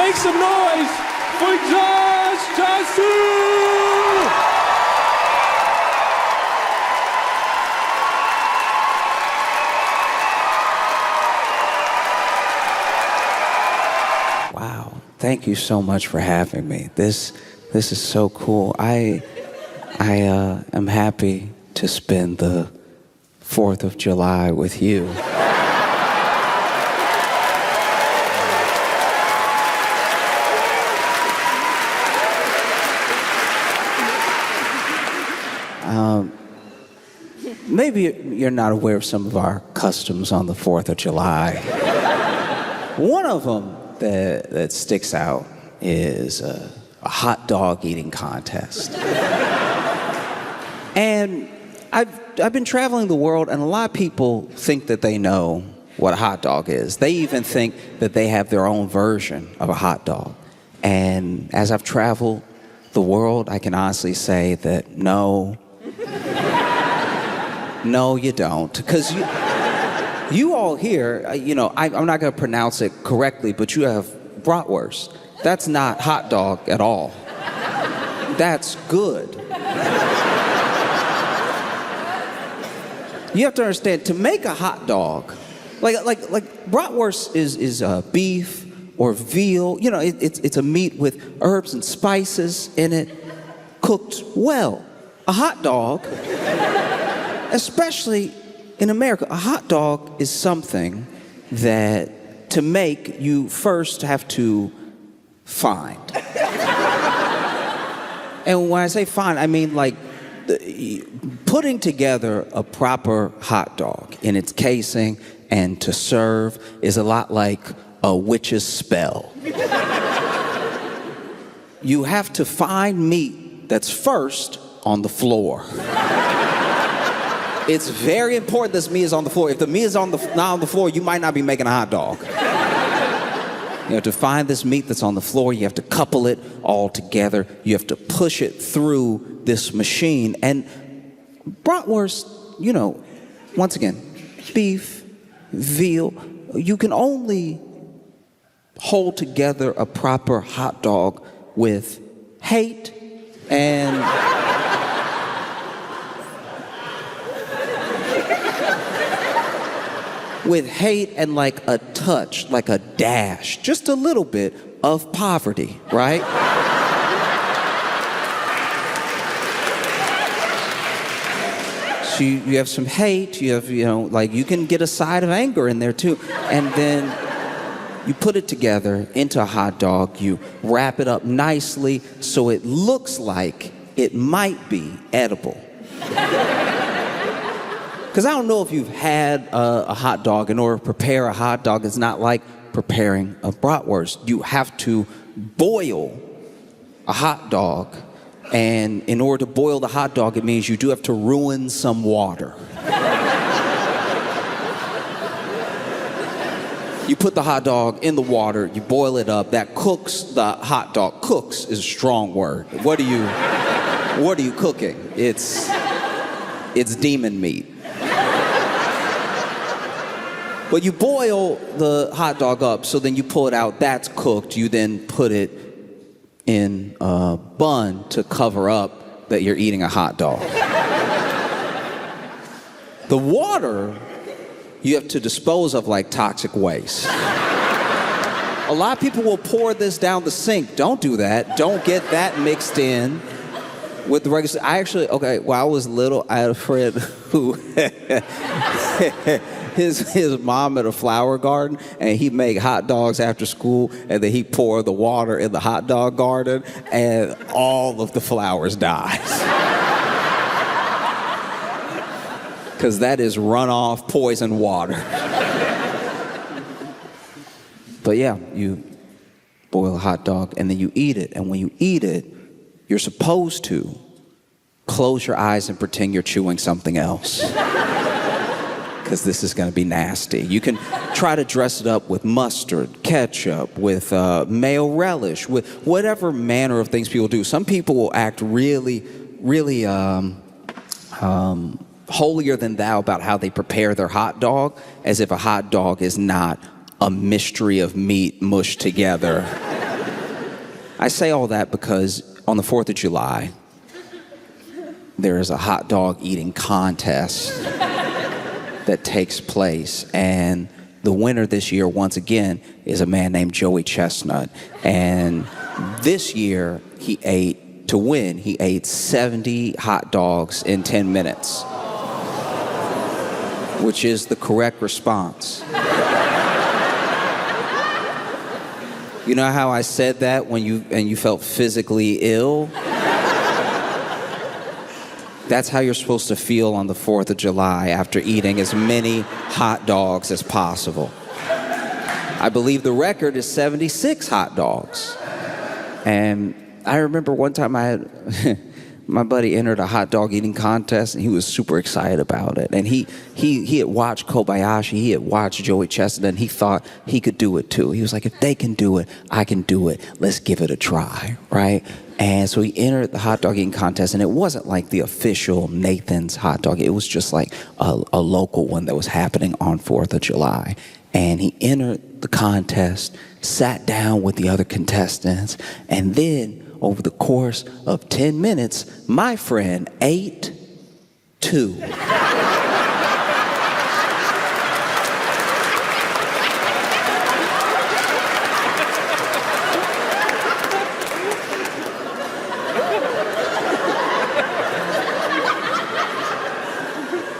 Make some noise for Josh Jasu! Wow, thank you so much for having me. This is so cool. I am happy to spend the 4th of July with you. Maybe you're not aware of some of our customs on the 4th of July. One of them that sticks out is a hot dog eating contest. And I've been traveling the world, and a lot of people think that they know what a hot dog is. They even think that they have their own version of a hot dog. And as I've traveled the world, I can honestly say that no, you don't. Because you all here, I'm not going to pronounce it correctly, but you have bratwurst. That's not hot dog at all. That's good. You have to understand, to make a hot dog, like bratwurst is beef or veal. It's a meat with herbs and spices in it, cooked well. A hot dog, especially in America, a hot dog is something that to make you first have to find. And when I say find, I mean like putting together a proper hot dog in its casing and to serve is a lot like a witch's spell. You have to find meat that's first on the floor. It's very important this meat is on the floor. If the meat is not on the floor, you might not be making a hot dog. You have to find this meat that's on the floor. You have to couple it all together. You have to push it through this machine. And bratwurst, once again, beef, veal, you can only hold together a proper hot dog with hate and like a touch, like a dash, just a little bit of poverty, right? So you have some hate, you have, you can get a side of anger in there too. And then you put it together into a hot dog, you wrap it up nicely so it looks like it might be edible. Because I don't know if you've had a hot dog. In order to prepare a hot dog, it's not like preparing a bratwurst. You have to boil a hot dog. And in order to boil the hot dog, it means you do have to ruin some water. You put the hot dog in the water, you boil it up, that cooks the hot dog. Cooks is a strong word. What are you cooking? It's demon meat. But you boil the hot dog up, so then you pull it out, that's cooked. You then put it in a bun to cover up that you're eating a hot dog. The water, you have to dispose of like toxic waste. A lot of people will pour this down the sink. Don't do that. Don't get that mixed in with the regular. When I was little, I had a friend who his mom had a flower garden, and he'd make hot dogs after school, and then he'd pour the water in the hot dog garden, and all of the flowers died. Because that is runoff poison water. But yeah, you boil a hot dog, and then you eat it, and when you eat it, you're supposed to close your eyes and pretend you're chewing something else. Because this is going to be nasty. You can try to dress it up with mustard, ketchup, with mayo relish, with whatever manner of things people do. Some people will act really, really holier than thou about how they prepare their hot dog, as if a hot dog is not a mystery of meat mushed together I say all that because on the 4th of July, there is a hot dog eating contest that takes place. And the winner this year, once again, is a man named Joey Chestnut. And this year, he ate 70 hot dogs in 10 minutes, which is the correct response. You know how I said that when you felt physically ill? That's how you're supposed to feel on the 4th of July after eating as many hot dogs as possible. I believe the record is 76 hot dogs. And I remember one time my buddy entered a hot dog eating contest, and he was super excited about it. And he had watched Kobayashi, he had watched Joey Chestnut, and he thought he could do it too. He was like, if they can do it, I can do it. Let's give it a try, right? And so he entered the hot dog eating contest, and it wasn't like the official Nathan's hot dog. It was just like a local one that was happening on 4th of July. And he entered the contest, sat down with the other contestants, and then over the course of 10 minutes, my friend ate 2.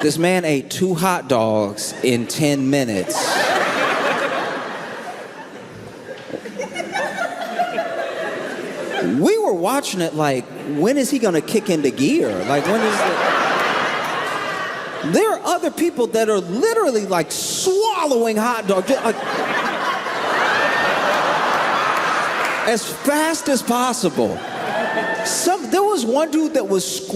This man ate 2 hot dogs in 10 minutes. We were watching it like, when is he gonna kick into gear? Like, when is it? There are other people that are literally like swallowing hot dogs like, as fast as possible. There was one dude that was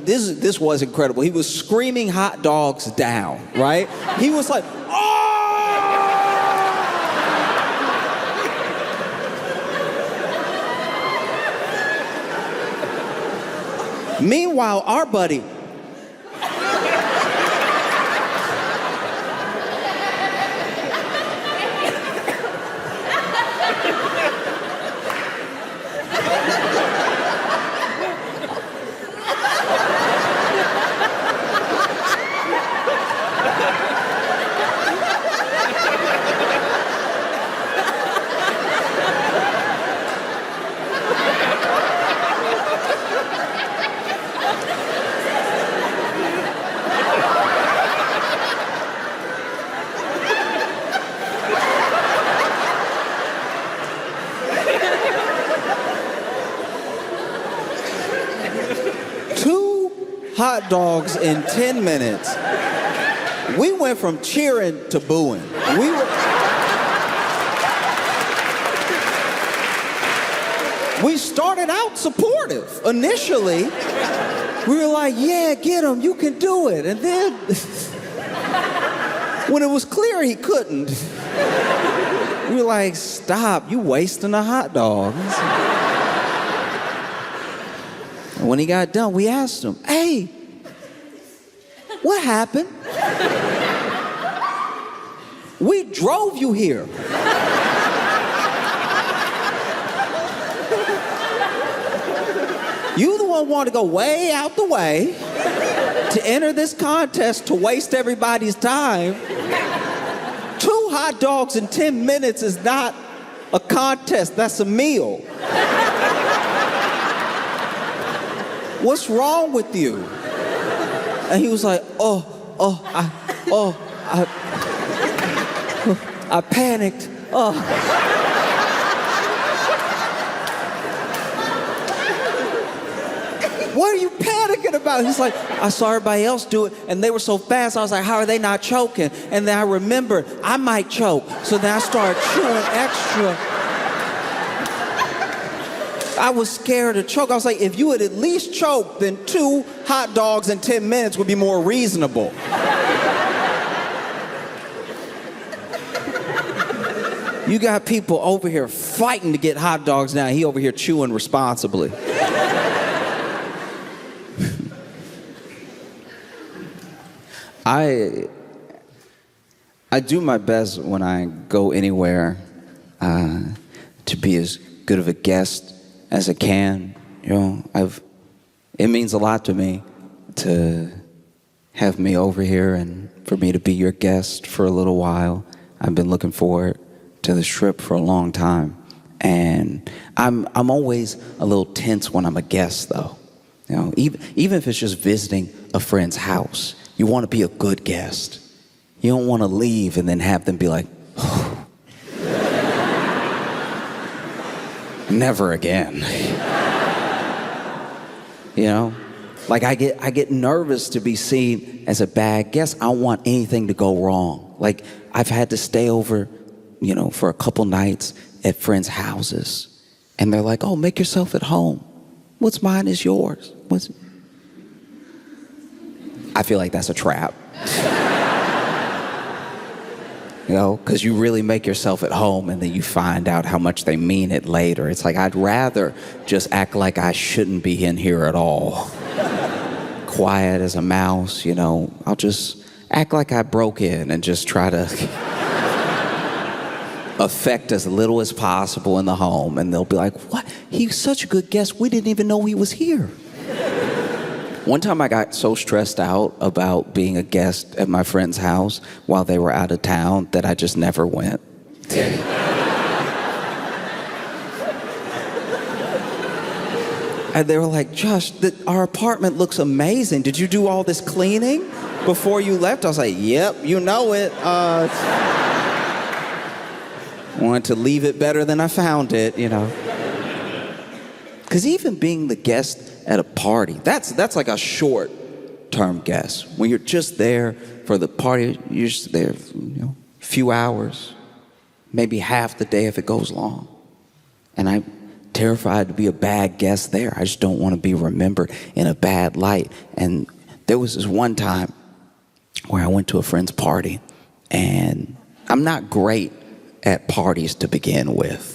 this was incredible. He was screaming hot dogs down, right? He was like, oh! Meanwhile, our buddy, hot dogs in 10 minutes. We went from cheering to booing. We started out supportive. Initially, we were like, yeah, get him, you can do it. And then, when it was clear he couldn't, we were like, stop, you wasting a hot dog. And when he got done, we asked him, hey, what happened? We drove you here. You the one wanted to go way out the way to enter this contest to waste everybody's time. 2 hot dogs in 10 minutes is not a contest, that's a meal. What's wrong with you? And he was like, I panicked. What are you panicking about? He's like, I saw everybody else do it, and they were so fast. I was like, how are they not choking? And then I remembered, I might choke. So then I started chewing extra. I was scared to choke. I was like, if you had at least choked, then 2 hot dogs in 10 minutes would be more reasonable. You got people over here fighting to get hot dogs now. He over here chewing responsibly. I do my best when I go anywhere to be as good of a guest as it can. It means a lot to me to have me over here and for me to be your guest for a little while. I've been looking forward to this trip for a long time. And I'm always a little tense when I'm a guest, though. Even if it's just visiting a friend's house, you want to be a good guest. You don't want to leave and then have them be like, never again. Like I get nervous to be seen as a bad guest. I don't want anything to go wrong. Like I've had to stay over, for a couple nights at friends' houses, and they're like, "Oh, make yourself at home. What's mine is yours." I feel like that's a trap. Because you really make yourself at home and then you find out how much they mean it later. It's like, I'd rather just act like I shouldn't be in here at all. Quiet as a mouse, I'll just act like I broke in and just try to affect as little as possible in the home. And they'll be like, "What? He's such a good guest. We didn't even know he was here." One time I got so stressed out about being a guest at my friend's house while they were out of town that I just never went. And they were like, "Josh, our apartment looks amazing. Did you do all this cleaning before you left?" I was like, "Yep, you know it. Wanted to leave it better than I found it, Because even being the guest at a party, that's like a short-term guest. When you're just there for the party, you're just there, a few hours, maybe half the day if it goes long. And I'm terrified to be a bad guest there. I just don't want to be remembered in a bad light. And there was this one time where I went to a friend's party, and I'm not great at parties to begin with.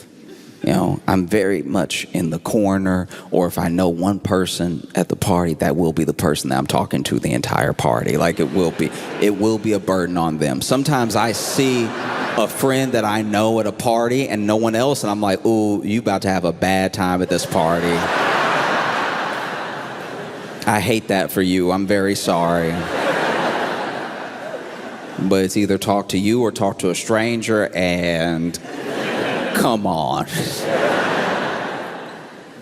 I'm very much in the corner, or if I know one person at the party, that will be the person that I'm talking to the entire party. Like it will be a burden on them. Sometimes I see a friend that I know at a party and no one else, and I'm like, "Ooh, you about to have a bad time at this party." I hate that for you. I'm very sorry. But it's either talk to you or talk to a stranger, and come on.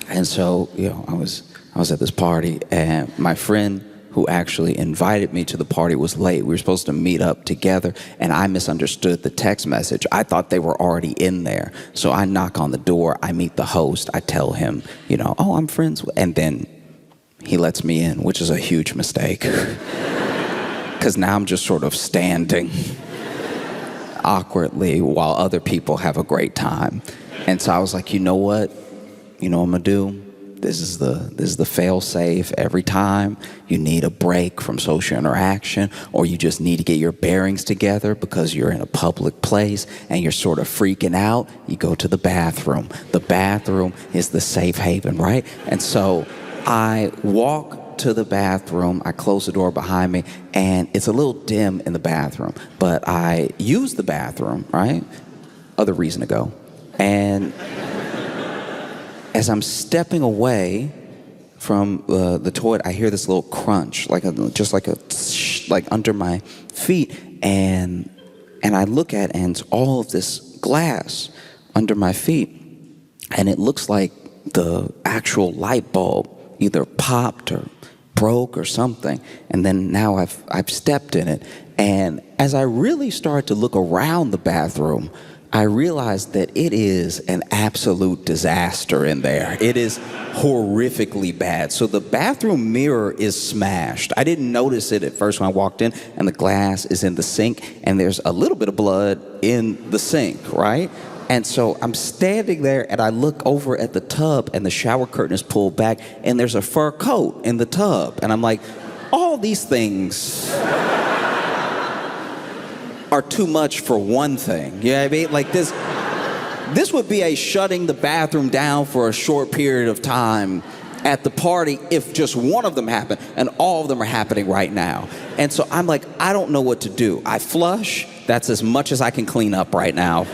And so, I was at this party, and my friend who actually invited me to the party was late. We were supposed to meet up together, and I misunderstood the text message. I thought they were already in there. So I knock on the door, I meet the host, I tell him, "Oh, I'm friends with," and then he lets me in, which is a huge mistake. Because now I'm just sort of standing awkwardly while other people have a great time. And so I was like, "You know what? You know what I'm gonna do? This is the fail safe. Every time you need a break from social interaction, or you just need to get your bearings together because you're in a public place and you're sort of freaking out, you go to the bathroom. The bathroom is the safe haven, right?" And so I walk to the bathroom, I close the door behind me, and it's a little dim in the bathroom, but I use the bathroom, right? Other reason to go. And as I'm stepping away from the toilet, I hear this little crunch, like under my feet, and I look at it, and it's all of this glass under my feet, and it looks like the actual light bulb either popped or broke or something, and then now I've stepped in it. And as I really start to look around the bathroom, I realized that it is an absolute disaster in there. It is horrifically bad. So the bathroom mirror is smashed. I didn't notice it at first when I walked in, and the glass is in the sink, and there's a little bit of blood in the sink, right? And so I'm standing there, and I look over at the tub, and the shower curtain is pulled back, and there's a fur coat in the tub. And I'm like, all these things are too much for one thing. You know what I mean? Like this would be a shutting the bathroom down for a short period of time at the party if just one of them happened, and all of them are happening right now. And so I'm like, I don't know what to do. I flush. That's as much as I can clean up right now.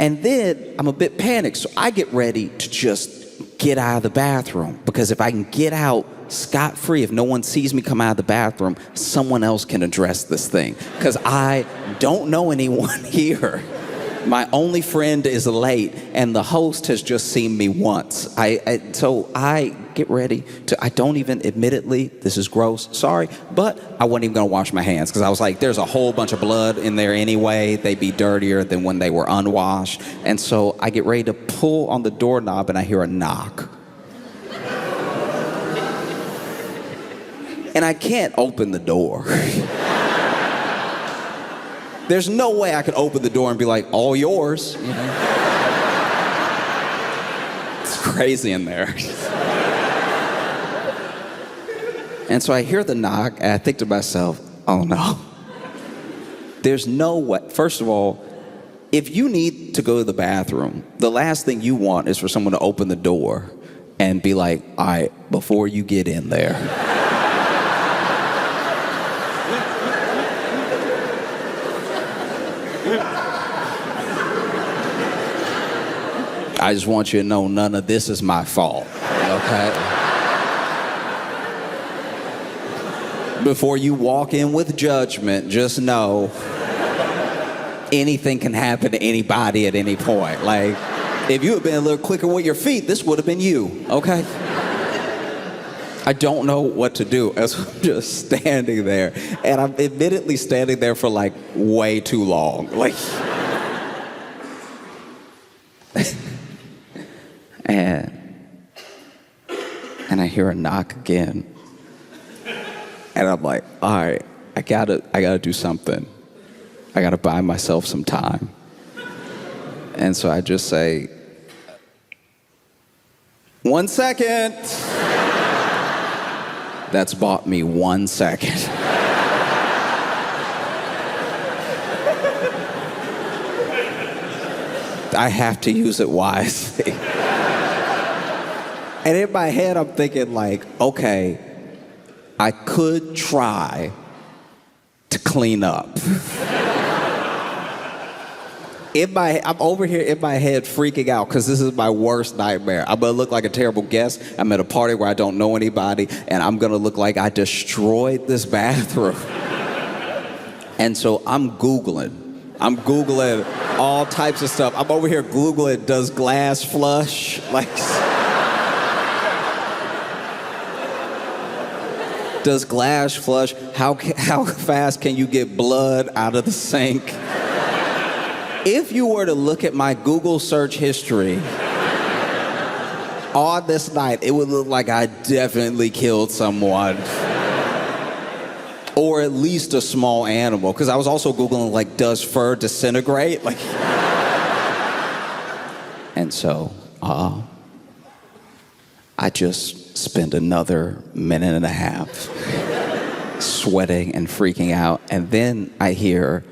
And then I'm a bit panicked, so I get ready to just get out of the bathroom, because if I can get out scot-free, if no one sees me come out of the bathroom, someone else can address this thing, because I don't know anyone here. My only friend is late, and the host has just seen me once. So I get ready to, I don't even, admittedly, this is gross, sorry, but I wasn't even gonna wash my hands, because I was like, there's a whole bunch of blood in there anyway. They'd be dirtier than when they were unwashed. And so I get ready to pull on the doorknob, and I hear a knock. And I can't open the door. There's no way I could open the door and be like, all yours. You know? It's crazy in there. And so I hear the knock, and I think to myself, oh no. There's no way. First of all, if you need to go to the bathroom, the last thing you want is for someone to open the door and be like, all right, before you get in there, I just want you to know none of this is my fault, okay? Before you walk in with judgment, just know anything can happen to anybody at any point. Like, if you had been a little quicker with your feet, this would have been you, okay? I don't know what to do as I'm just standing there. And I'm admittedly standing there for like way too long. Like, and I hear a knock again. And I'm like, all right, I gotta do something. I gotta buy myself some time. And so I just say, 1 second. That's bought me 1 second. I have to use it wisely. And in my head, I'm thinking like, okay, I could try to clean up. I'm over here in my head freaking out, because this is my worst nightmare. I'm gonna look like a terrible guest. I'm at a party where I don't know anybody, and I'm gonna look like I destroyed this bathroom. And so I'm Googling all types of stuff. I'm over here Googling, does glass flush? Like, does glass flush? How fast can you get blood out of the sink? If you were to look at my Google search history on this night, it would look like I definitely killed someone. Or at least a small animal. Because I was also Googling, like, does fur disintegrate? Like, and so, I just spent another minute and a half sweating and freaking out. And then I hear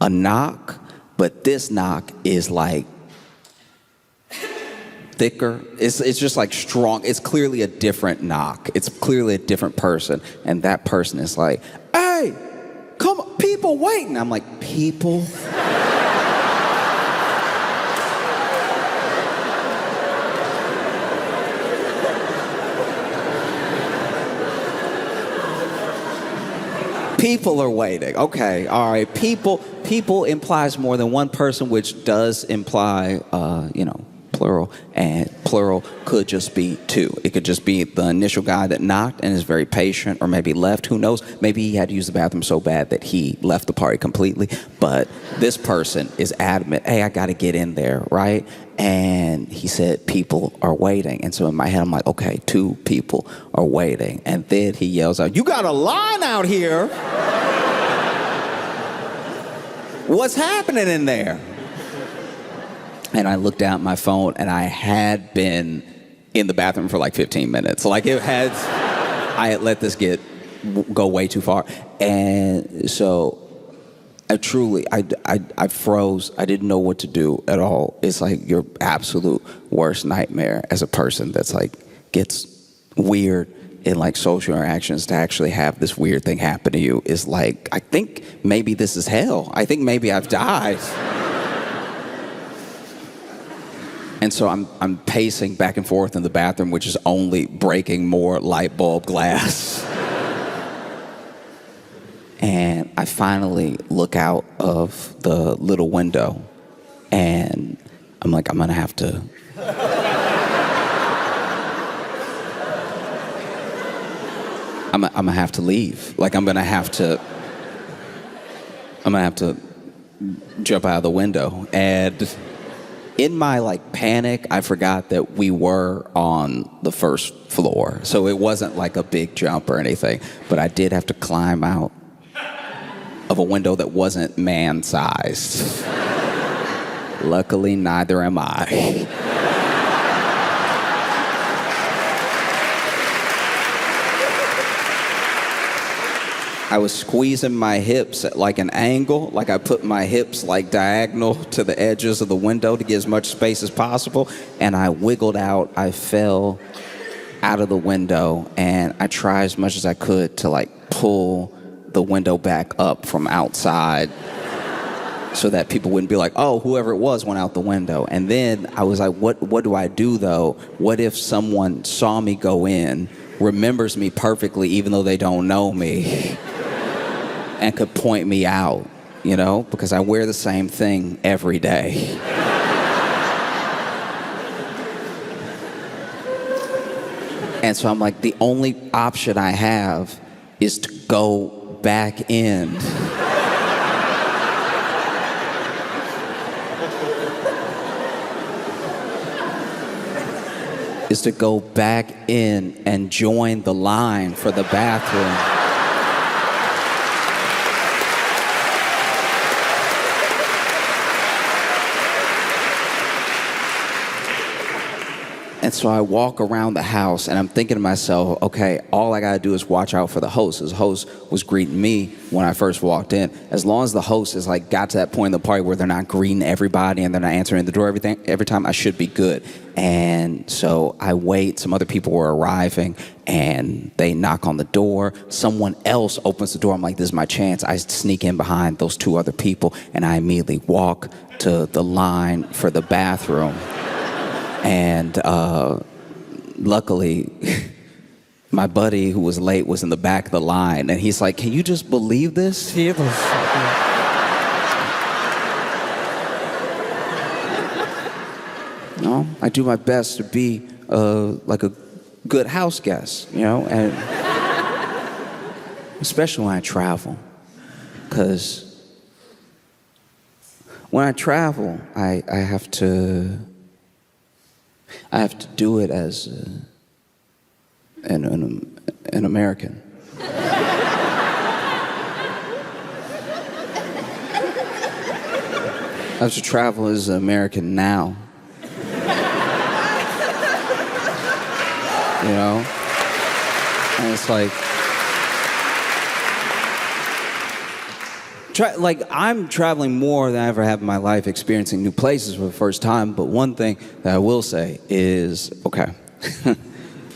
a knock. But this knock is like thicker. It's just like strong. It's clearly a different knock. It's clearly a different person. And that person is like, hey, come on, people waiting. I'm like, people? People are waiting. Okay, all right. People implies more than one person, which does imply, plural. And plural could just be two. It could just be the initial guy that knocked and is very patient, or maybe left. Who knows? Maybe he had to use the bathroom so bad that he left the party completely. But this person is adamant. Hey, I got to get in there, right? And he said, people are waiting. And so in my head, I'm like, okay, 2 people are waiting. And then he yells out, you got a line out here. What's happening in there? And I looked down at my phone, and I had been in the bathroom for like 15 minutes. Like, I had let this go way too far. And so I froze. I didn't know what to do at all. It's like your absolute worst nightmare as a person that's like gets weird in like social interactions. To actually have this weird thing happen to you is like, I think maybe this is hell. I think maybe I've died. And so I'm pacing back and forth in the bathroom, which is only breaking more light bulb glass. And I finally look out of the little window, and I'm like, I'm gonna have to. I'm gonna have to leave. Like, I'm gonna have to jump out of the window. And in my like panic, I forgot that we were on the first floor. So it wasn't like a big jump or anything, but I did have to climb out of a window that wasn't man-sized. Luckily, neither am I. I was squeezing my hips at like an angle, like I put my hips like diagonal to the edges of the window to get as much space as possible, and I wiggled out. I fell out of the window, and I tried as much as I could to like pull the window back up from outside so that people wouldn't be like, oh, whoever it was went out the window. And then I was like, what do I do though? What if someone saw me go in, remembers me perfectly even though they don't know me, and could point me out, you know, because I wear the same thing every day. And so I'm like, the only option I have is to go back in. Is to go back in and join the line for the bathroom. And so I walk around the house, and I'm thinking to myself, okay, all I gotta do is watch out for the host. The host was greeting me when I first walked in. As long as the host is like got to that point in the party where they're not greeting everybody and they're not answering the door every time, I should be good. And so I wait. Some other people were arriving, and they knock on the door. Someone else opens the door. I'm like, this is my chance. I sneak in behind those two other people, and I immediately walk to the line for the bathroom. And luckily, my buddy who was late was in the back of the line, and he's like, can you just believe this? No, I do my best to be like a good house guest, you know, and especially when I travel, because when I travel, I have to do it as an American. I have to travel as an American now. You know? And it's like, I'm traveling more than I ever have in my life, experiencing new places for the first time. But one thing that I will say is, okay,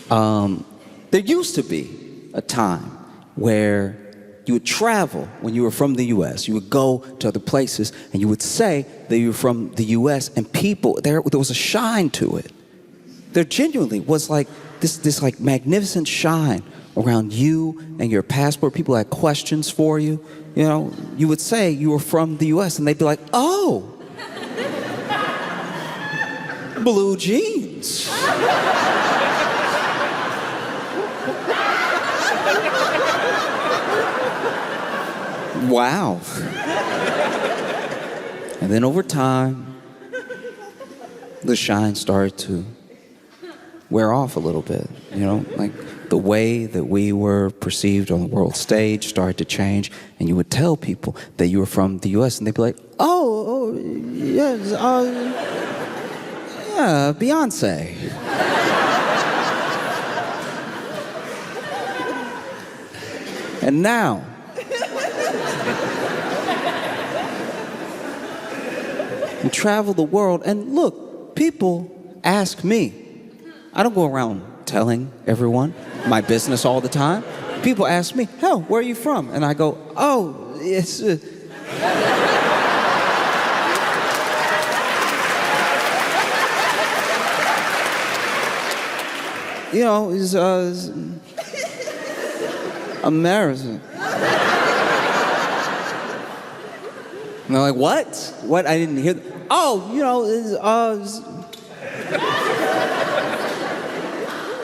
there used to be a time where you would travel when you were from the U.S. You would go to other places, and you would say that you were from the U.S., and people, there was a shine to it. There genuinely was like this like magnificent shine around you and your passport. People had questions for you. You know, you would say you were from the U.S., and they'd be like, oh, blue jeans. Wow. And then over time, the shine started to wear off a little bit, you know, like the way that we were perceived on the world stage started to change, and you would tell people that you were from the U.S., and they'd be like, oh yes, yeah, Beyonce. And now, you travel the world, and look, people ask me. I don't go around telling everyone my business all the time. People ask me, hell, where are you from? And I go, oh, it's... you know, he's American. And they're like, what? What? I didn't hear. Oh, you know,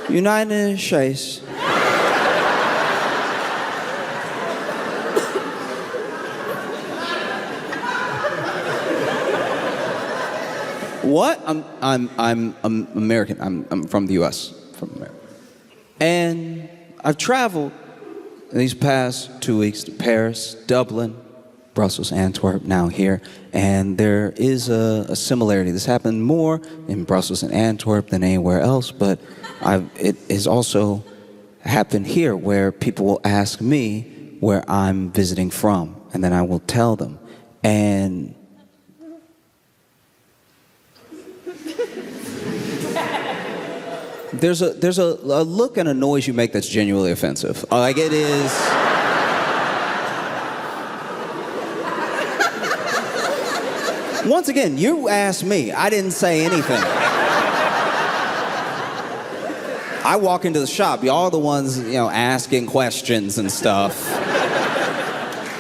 United States. What? I'm American. I'm from the U.S. From America. And I've traveled these past 2 weeks to Paris, Dublin, Brussels, Antwerp, now here. And there is a similarity. This happened more in Brussels and Antwerp than anywhere else, but it has also happened here where people will ask me where I'm visiting from, and then I will tell them. And there's a look and a noise you make that's genuinely offensive. Like it is. Once again, you asked me. I didn't say anything. I walk into the shop. Y'all are the ones, you know, asking questions and stuff.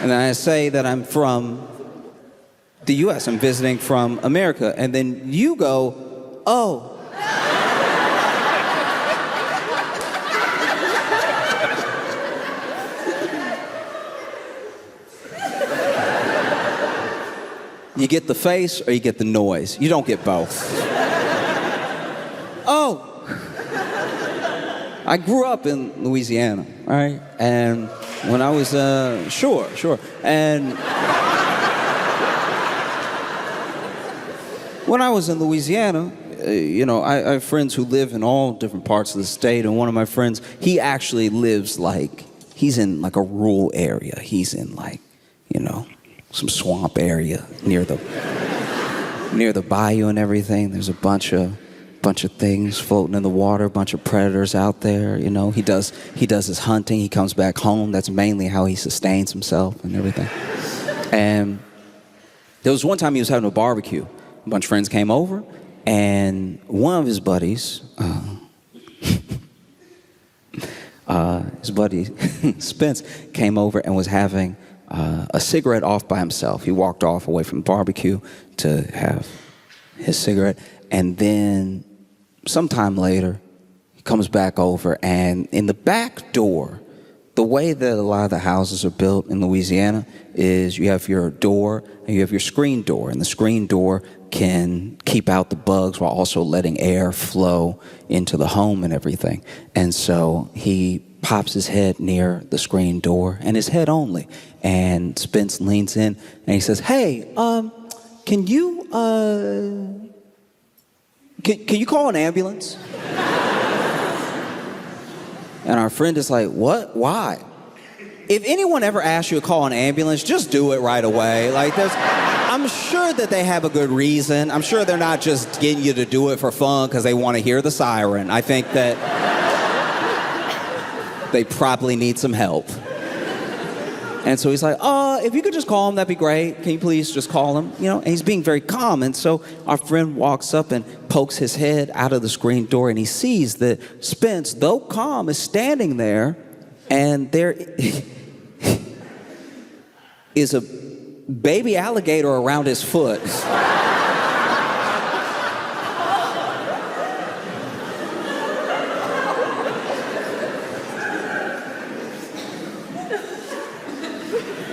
And then I say that I'm from the U.S. I'm visiting from America. And then you go, oh. You get the face or you get the noise. You don't get both. Oh. I grew up in Louisiana, all right? And when I was, sure. And when I was in Louisiana, you know, I have friends who live in all different parts of the state. And one of my friends, he actually lives he's in like a rural area. He's in like, you know, some swamp area near the bayou and everything. There's a bunch of things floating in the water, a bunch of predators out there, you know. He does his hunting, he comes back home. That's mainly how he sustains himself and everything. And there was one time he was having a barbecue. A bunch of friends came over, and one of his buddies, his buddy Spence, came over and was having a cigarette off by himself. He walked off away from the barbecue to have his cigarette. And then sometime later, he comes back over, and in the back door, the way that a lot of the houses are built in Louisiana is you have your door and you have your screen door. And the screen door can keep out the bugs while also letting air flow into the home and everything. And so he pops his head near the screen door, and his head only. And Spence leans in and he says, hey, can you call an ambulance? And our friend is like, what? Why? If anyone ever asks you to call an ambulance, just do it right away. Like, I'm sure that they have a good reason. I'm sure they're not just getting you to do it for fun because they want to hear the siren. I think that they probably need some help. And so he's like, if you could just call him, that'd be great. Can you please just call him? You know, and he's being very calm. And so our friend walks up and pokes his head out of the screen door, and he sees that Spence, though calm, is standing there, and there is a baby alligator around his foot.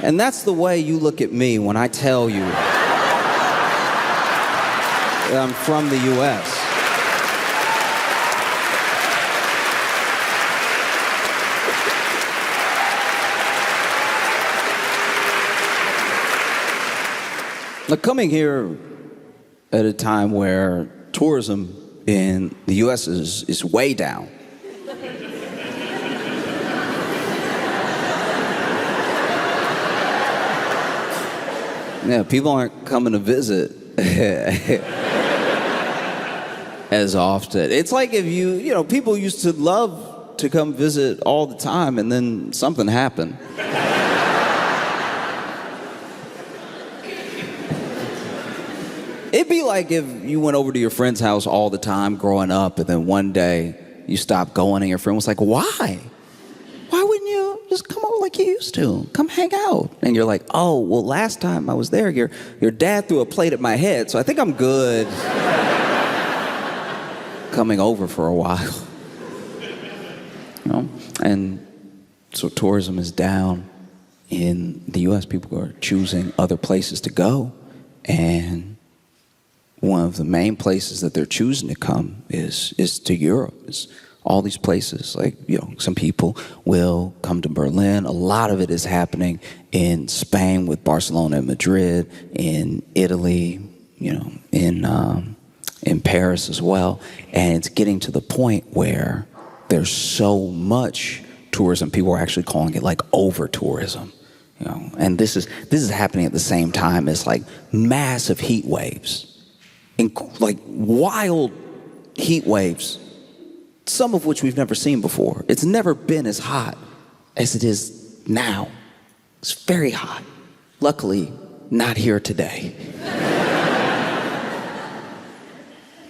And that's the way you look at me when I tell you that I'm from the U.S. Now, coming here at a time where tourism in the U.S. is way down. Yeah, people aren't coming to visit as often. It's like if you know, people used to love to come visit all the time, and then something happened. It'd be like if you went over to your friend's house all the time growing up, and then one day you stopped going and your friend was like, why? Why wouldn't you just come over like you used to? Come hang out. And you're like, oh, well, last time I was there, your dad threw a plate at my head, so I think I'm good coming over for a while. You know? And so tourism is down in the U.S. People are choosing other places to go. And one of the main places that they're choosing to come is to Europe. It's all these places, like, you know, some people will come to Berlin. A lot of it is happening in Spain with Barcelona and Madrid, in Italy, you know, in Paris as well. And it's getting to the point where there's so much tourism, people are actually calling it like over-tourism. You know, and this is happening at the same time as like massive heat waves, like wild heat waves, some of which we've never seen before. It's never been as hot as it is now. It's very hot. Luckily, not here today.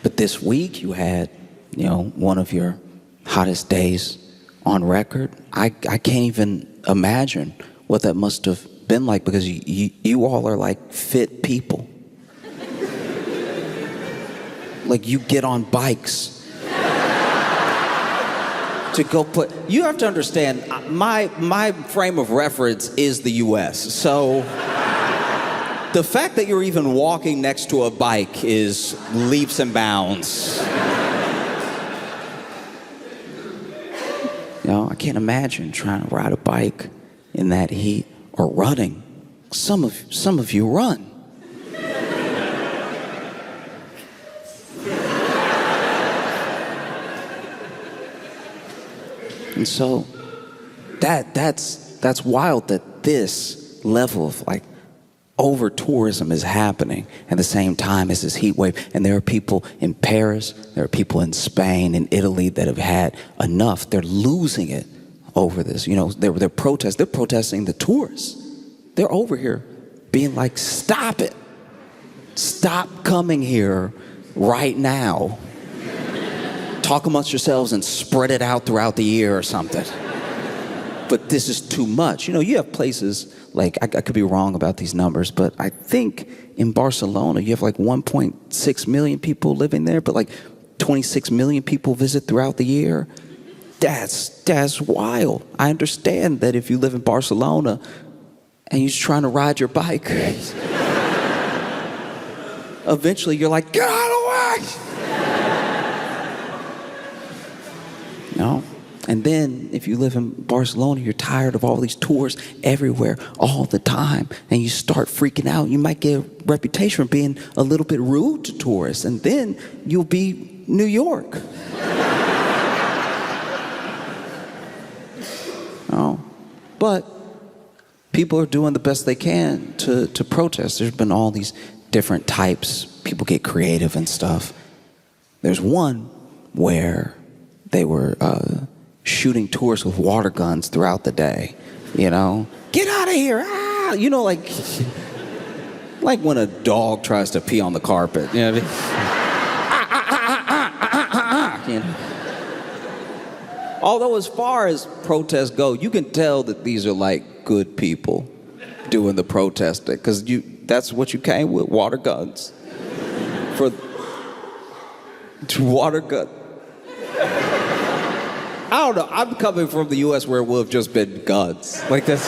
But this week you had, you know, one of your hottest days on record. I can't even imagine what that must have been like, because you all are like fit people. Like, you get on bikes to go put, you have to understand, my frame of reference is the US. So the fact that you're even walking next to a bike is leaps and bounds. You know, I can't imagine trying to ride a bike in that heat, or running. Some of you run. And so that's wild that this level of like over tourism is happening at the same time as this heat wave. And there are people in Paris, there are people in Spain and Italy that have had enough. They're losing it over this. You know, they're protesting the tourists. They're over here being like, stop it. Stop coming here right now. Talk amongst yourselves and spread it out throughout the year or something. But this is too much. You know, you have places like, I could be wrong about these numbers, but I think in Barcelona you have like 1.6 million people living there, but like 26 million people visit throughout the year. That's wild. I understand that if you live in Barcelona and you're trying to ride your bike, eventually you're like, get out of the way! You know? And then if you live in Barcelona, you're tired of all these tours everywhere all the time, and you start freaking out. You might get a reputation for being a little bit rude to tourists, and then you'll be New York. Oh, but people are doing the best they can to protest. There's been all these different types. People get creative and stuff. There's one where they were shooting tourists with water guns throughout the day. You know, get out of here! Ah! You know, like when a dog tries to pee on the carpet. You know what I mean? You know? Although as far as protests go, you can tell that these are like good people doing the protesting, because that's what you came with, water guns. For water gun. I don't know, I'm coming from the US where it would have just been guns. Like this.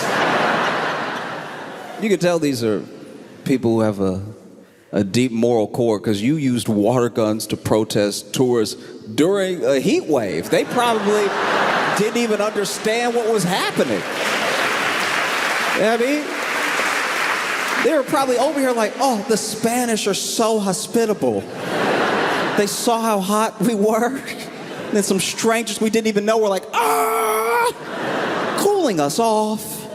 You can tell these are people who have a deep moral core, because you used water guns to protest tourists during a heat wave. They probably didn't even understand what was happening. You know what I mean? They were probably over here like, oh, the Spanish are so hospitable. They saw how hot we were. And then some strangers we didn't even know were like, cooling us off.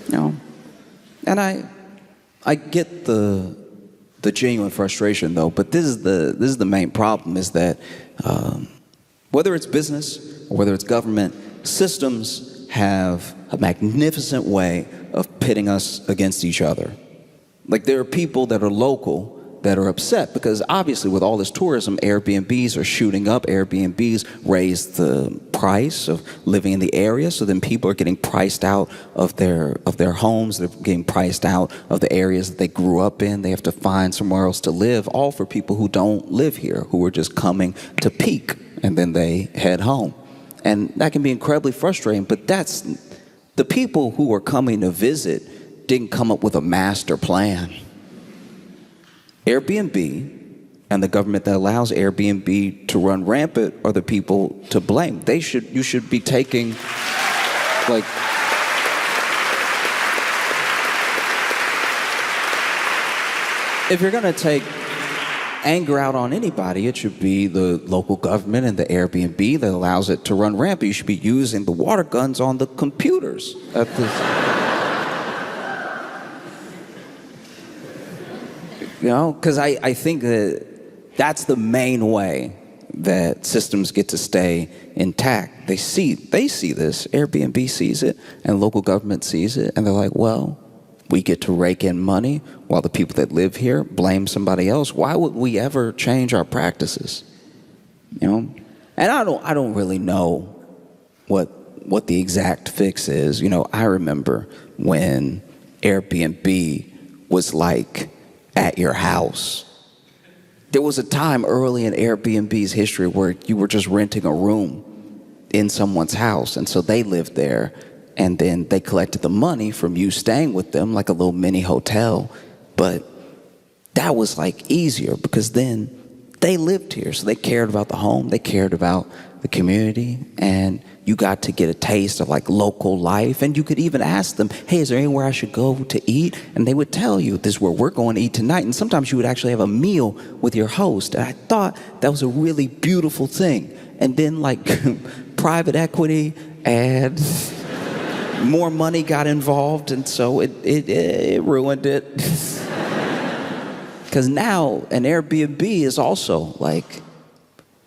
You know, and I get the genuine frustration though, but this is the main problem, is that whether it's business or whether it's government, systems have a magnificent way of pitting us against each other. Like, there are people that are local that are upset because obviously with all this tourism, Airbnbs are shooting up. Airbnbs raise the price of living in the area, so then people are getting priced out of their homes. They're getting priced out of the areas that they grew up in. They have to find somewhere else to live, all for people who don't live here, who are just coming to peak, and then they head home. And that can be incredibly frustrating, but that's the people who are coming to visit didn't come up with a master plan. Airbnb and the government that allows Airbnb to run rampant are the people to blame. You should be taking, like, if you're gonna take anger out on anybody, it should be the local government and the Airbnb that allows it to run rampant. You should be using the water guns on the computers at this. You know, because I think that's the main way that systems get to stay intact. They see this. Airbnb sees it, and local government sees it, and they're like, well, we get to rake in money while the people that live here blame somebody else. Why would we ever change our practices? You know, and I don't really know what the exact fix is. You know, I remember when Airbnb was like at your house. There was a time early in Airbnb's history where you were just renting a room in someone's house, and so they lived there, and then they collected the money from you staying with them like a little mini hotel. But that was like easier because then they lived here, so they cared about the home, they cared about the community, and you got to get a taste of like local life. And you could even ask them, hey, is there anywhere I should go to eat? And they would tell you, this is where we're going to eat tonight. And sometimes you would actually have a meal with your host. And I thought that was a really beautiful thing. And then like private equity and more money got involved, and so it ruined it. Because now an Airbnb is also like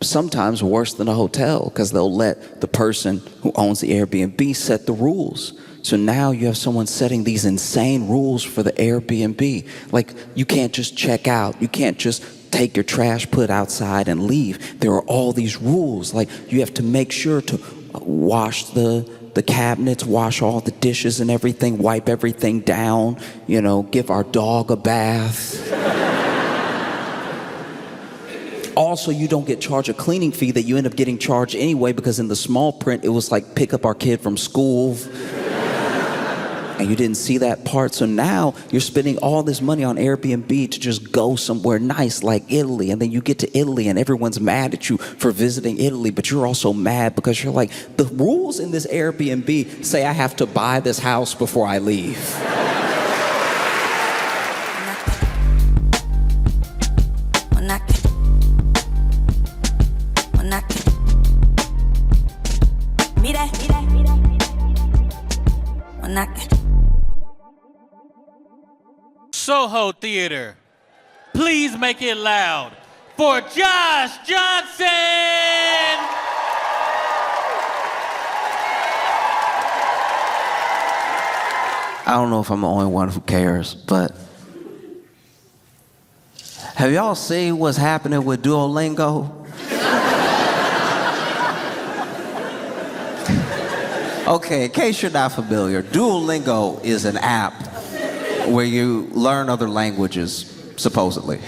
sometimes worse than a hotel, because they'll let the person who owns the Airbnb set the rules. So now you have someone setting these insane rules for the Airbnb. Like, you can't just check out. You can't just take your trash, put outside, and leave. There are all these rules. Like, you have to make sure to wash the cabinets, wash all the dishes and everything, wipe everything down, you know, give our dog a bath. Also, you don't get charged a cleaning fee that you end up getting charged anyway, because in the small print, it was like, pick up our kid from school. And you didn't see that part. So now you're spending all this money on Airbnb to just go somewhere nice like Italy. And then you get to Italy and everyone's mad at you for visiting Italy, but you're also mad because you're like, the rules in this Airbnb say I have to buy this house before I leave. Soho Theater, please make it loud for Josh Johnson! I don't know if I'm the only one who cares, but have y'all seen what's happening with Duolingo? Okay, in case you're not familiar, Duolingo is an app where you learn other languages, supposedly.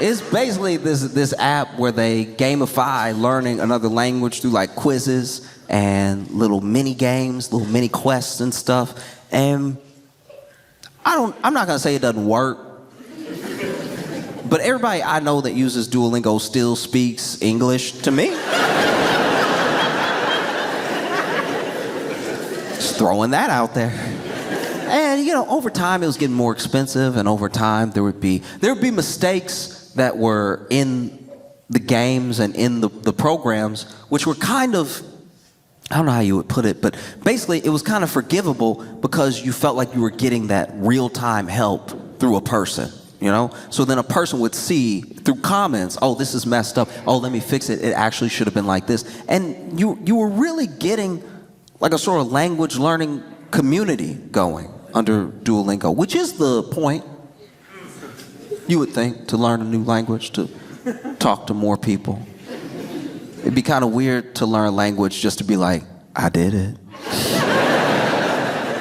It's basically this app where they gamify learning another language through like quizzes and little mini games, little mini quests and stuff. And I'm not gonna say it doesn't work, but everybody I know that uses Duolingo still speaks English to me. Just throwing that out there. And, you know, over time it was getting more expensive, and over time there would be mistakes that were in the games and in the programs, which were kind of, I don't know how you would put it, but basically it was kind of forgivable because you felt like you were getting that real-time help through a person, you know? So then a person would see through comments, oh, this is messed up, oh, let me fix it, it actually should have been like this. And you were really getting like a sort of language learning community going under Duolingo, which is the point. You would think, to learn a new language, to talk to more people. It'd be kind of weird to learn language just to be like, I did it.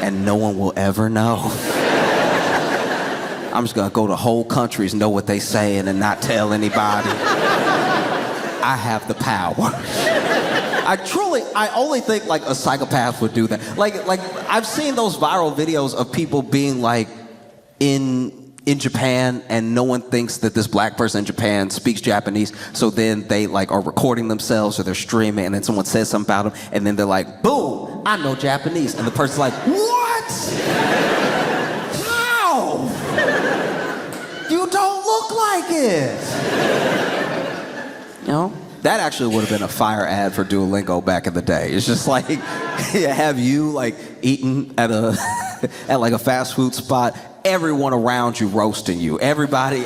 And no one will ever know. I'm just gonna go to whole countries, know what they saying and not tell anybody. I have the power. I only think like a psychopath would do that. Like I've seen those viral videos of people being like in Japan and no one thinks that this black person in Japan speaks Japanese, so then they like are recording themselves or they're streaming and then someone says something about them and then they're like, boom, I know Japanese. And the person's like, what? How? You don't look like it. You know? That actually would have been a fire ad for Duolingo back in the day. It's just like, have you like eating at like a fast food spot, everyone around you roasting you, everybody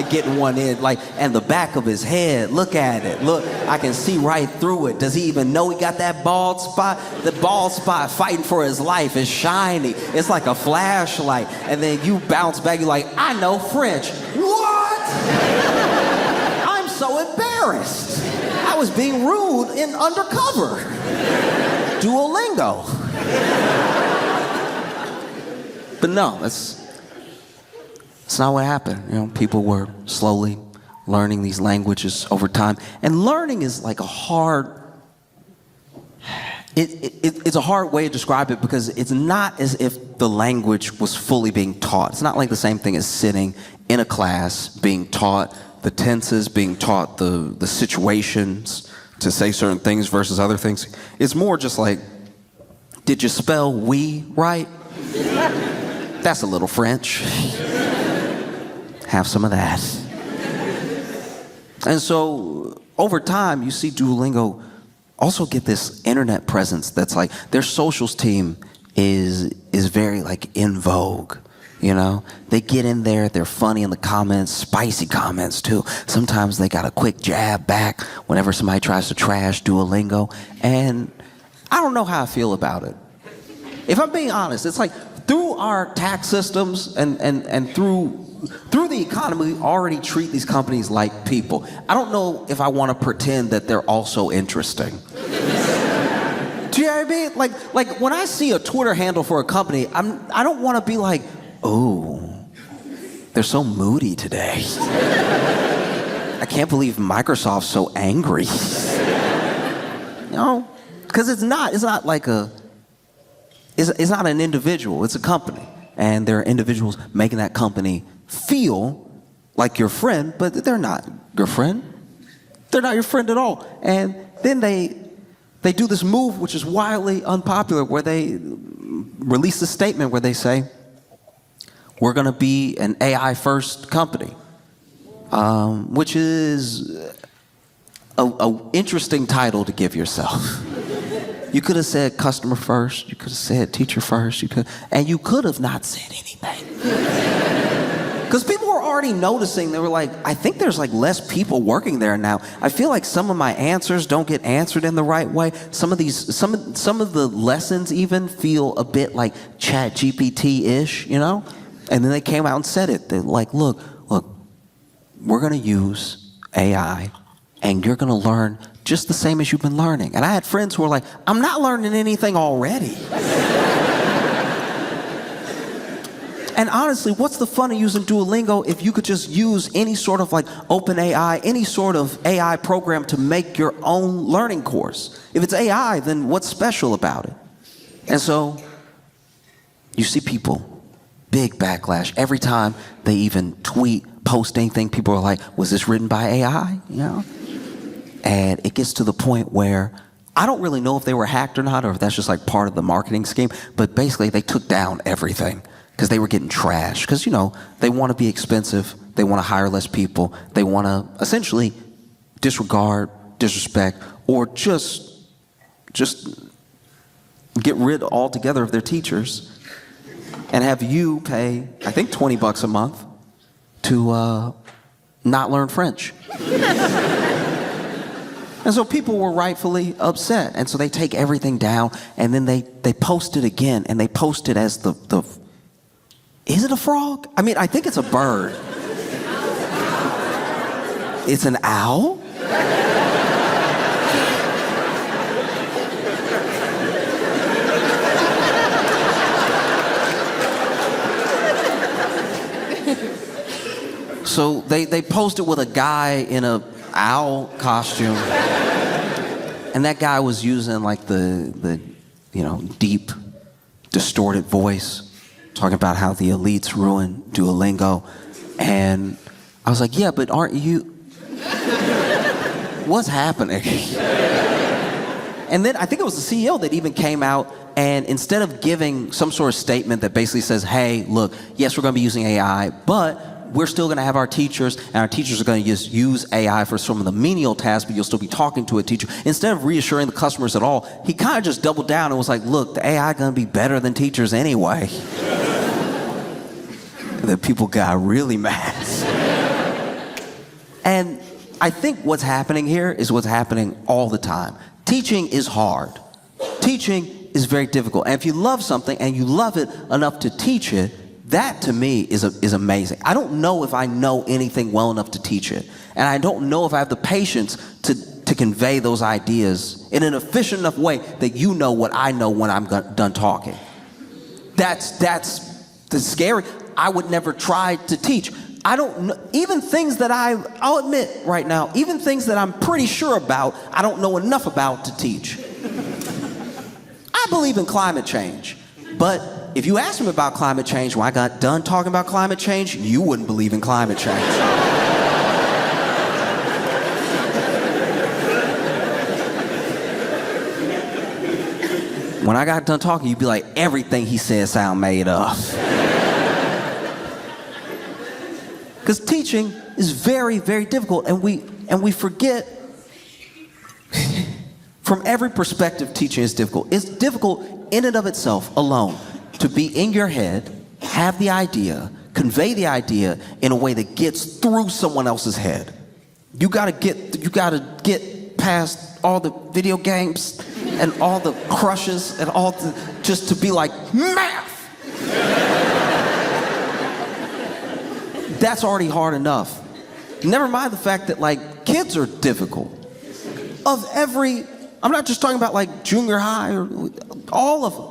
getting one in, like, and the back of his head, look at it, look, I can see right through it. Does he even know he got that bald spot? The bald spot fighting for his life is shiny. It's like a flashlight. And then you bounce back, you're like, I know French. What? I'm so embarrassed. I was being rude in undercover. Duolingo. But no, that's not what happened. You know, people were slowly learning these languages over time. And learning is like a hard, it's a hard way to describe it because it's not as if the language was fully being taught. It's not like the same thing as sitting in a class being taught the tenses, being taught the situations to say certain things versus other things. It's more just like, did you spell we right? That's a little French. Have some of that. And so over time, you see Duolingo also get this internet presence that's like, their socials team is very like in vogue. You know, they get in there, they're funny in the comments, spicy comments too. Sometimes they got a quick jab back whenever somebody tries to trash Duolingo. And I don't know how I feel about it. If I'm being honest, it's like through our tax systems and through the economy, we already treat these companies like people. I don't know if I want to pretend that they're also interesting. Do you know what I mean? Like when I see a Twitter handle for a company, I don't want to be like, oh, they're so moody today. I can't believe Microsoft's so angry. You know, because it's not like it's not an individual, it's a company. And there are individuals making that company feel like your friend, but they're not your friend. They're not your friend at all. And then they do this move, which is wildly unpopular, where they release a statement where they say, we're going to be an AI first company, which is a interesting title to give yourself. You could have said customer first, you could have said teacher first, and you could have not said anything. Because people were already noticing, they were like, I think there's like less people working there now. I feel like some of my answers don't get answered in the right way. Some of the lessons even feel a bit like Chat GPT-ish, you know? And then they came out and said it. They're like, look, we're gonna use AI and you're gonna learn just the same as you've been learning. And I had friends who were like, I'm not learning anything already. And honestly, what's the fun of using Duolingo if you could just use any sort of like open AI, any sort of AI program to make your own learning course? If it's AI, then what's special about it? And so you see people, big backlash. Every time they even tweet, post anything, people are like, was this written by AI? You know? And it gets to the point where I don't really know if they were hacked or not, or if that's just like part of the marketing scheme, but basically they took down everything because they were getting trashed. Because, you know, they want to be expensive, they want to hire less people, they want to essentially disregard, disrespect, or just get rid altogether of their teachers and have you pay, I think, $20 a month to not learn French. And so people were rightfully upset. And so they take everything down and then they post it again, and they post it as the is it a frog? I mean, I think it's a bird. It's an owl? So they posted with a guy in a owl costume. And that guy was using like the deep, distorted voice, talking about how the elites ruined Duolingo. And I was like, yeah, but aren't you... What's happening? And then I think it was the CEO that even came out and instead of giving some sort of statement that basically says, hey, look, yes, we're going to be using AI, but we're still going to have our teachers, and our teachers are going to just use AI for some of the menial tasks, but you'll still be talking to a teacher. Instead of reassuring the customers at all, he kind of just doubled down and was like, look, the AI going to be better than teachers anyway. And then people got really mad. And I think what's happening here is what's happening all the time. Teaching is hard. Teaching is very difficult. And if you love something and you love it enough to teach it, that to me is amazing. I don't know if I know anything well enough to teach it. And I don't know if I have the patience to convey those ideas in an efficient enough way that you know what I know when I'm done talking. That's scary. I would never try to teach. I don't know, even things that I'll admit right now, even things that I'm pretty sure about, I don't know enough about to teach. I believe in climate change, but if you asked me about climate change when I got done talking about climate change, you wouldn't believe in climate change. When I got done talking, you'd be like, everything he said sound made up. Because teaching is very, very difficult, and we forget from every perspective teaching is difficult. It's difficult in and of itself alone to be in your head, have the idea, convey the idea in a way that gets through someone else's head. You gotta get past all the video games and all the crushes and all the, just to be like, math! That's already hard enough. Never mind the fact that like kids are difficult. I'm not just talking about like junior high or all of them.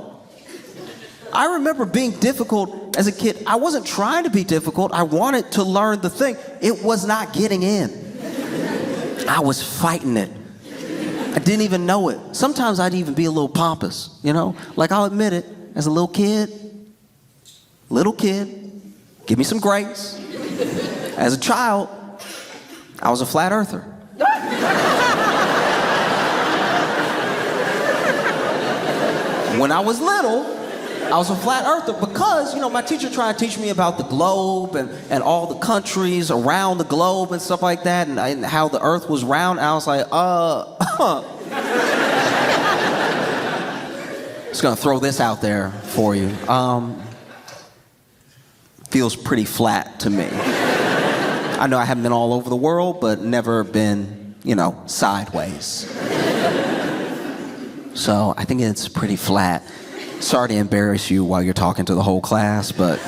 I remember being difficult as a kid. I wasn't trying to be difficult. I wanted to learn the thing. It was not getting in. I was fighting it. I didn't even know it. Sometimes I'd even be a little pompous, Like I'll admit it, as a little kid, give me some grace. As a child, I was a flat earther. When I was little, I was a flat earther because, my teacher tried to teach me about the globe and all the countries around the globe and stuff like that and how the earth was round. And I was like, Just gonna throw this out there for you. Feels pretty flat to me. I know I haven't been all over the world, but never been, sideways. So I think it's pretty flat. Sorry to embarrass you while you're talking to the whole class, but...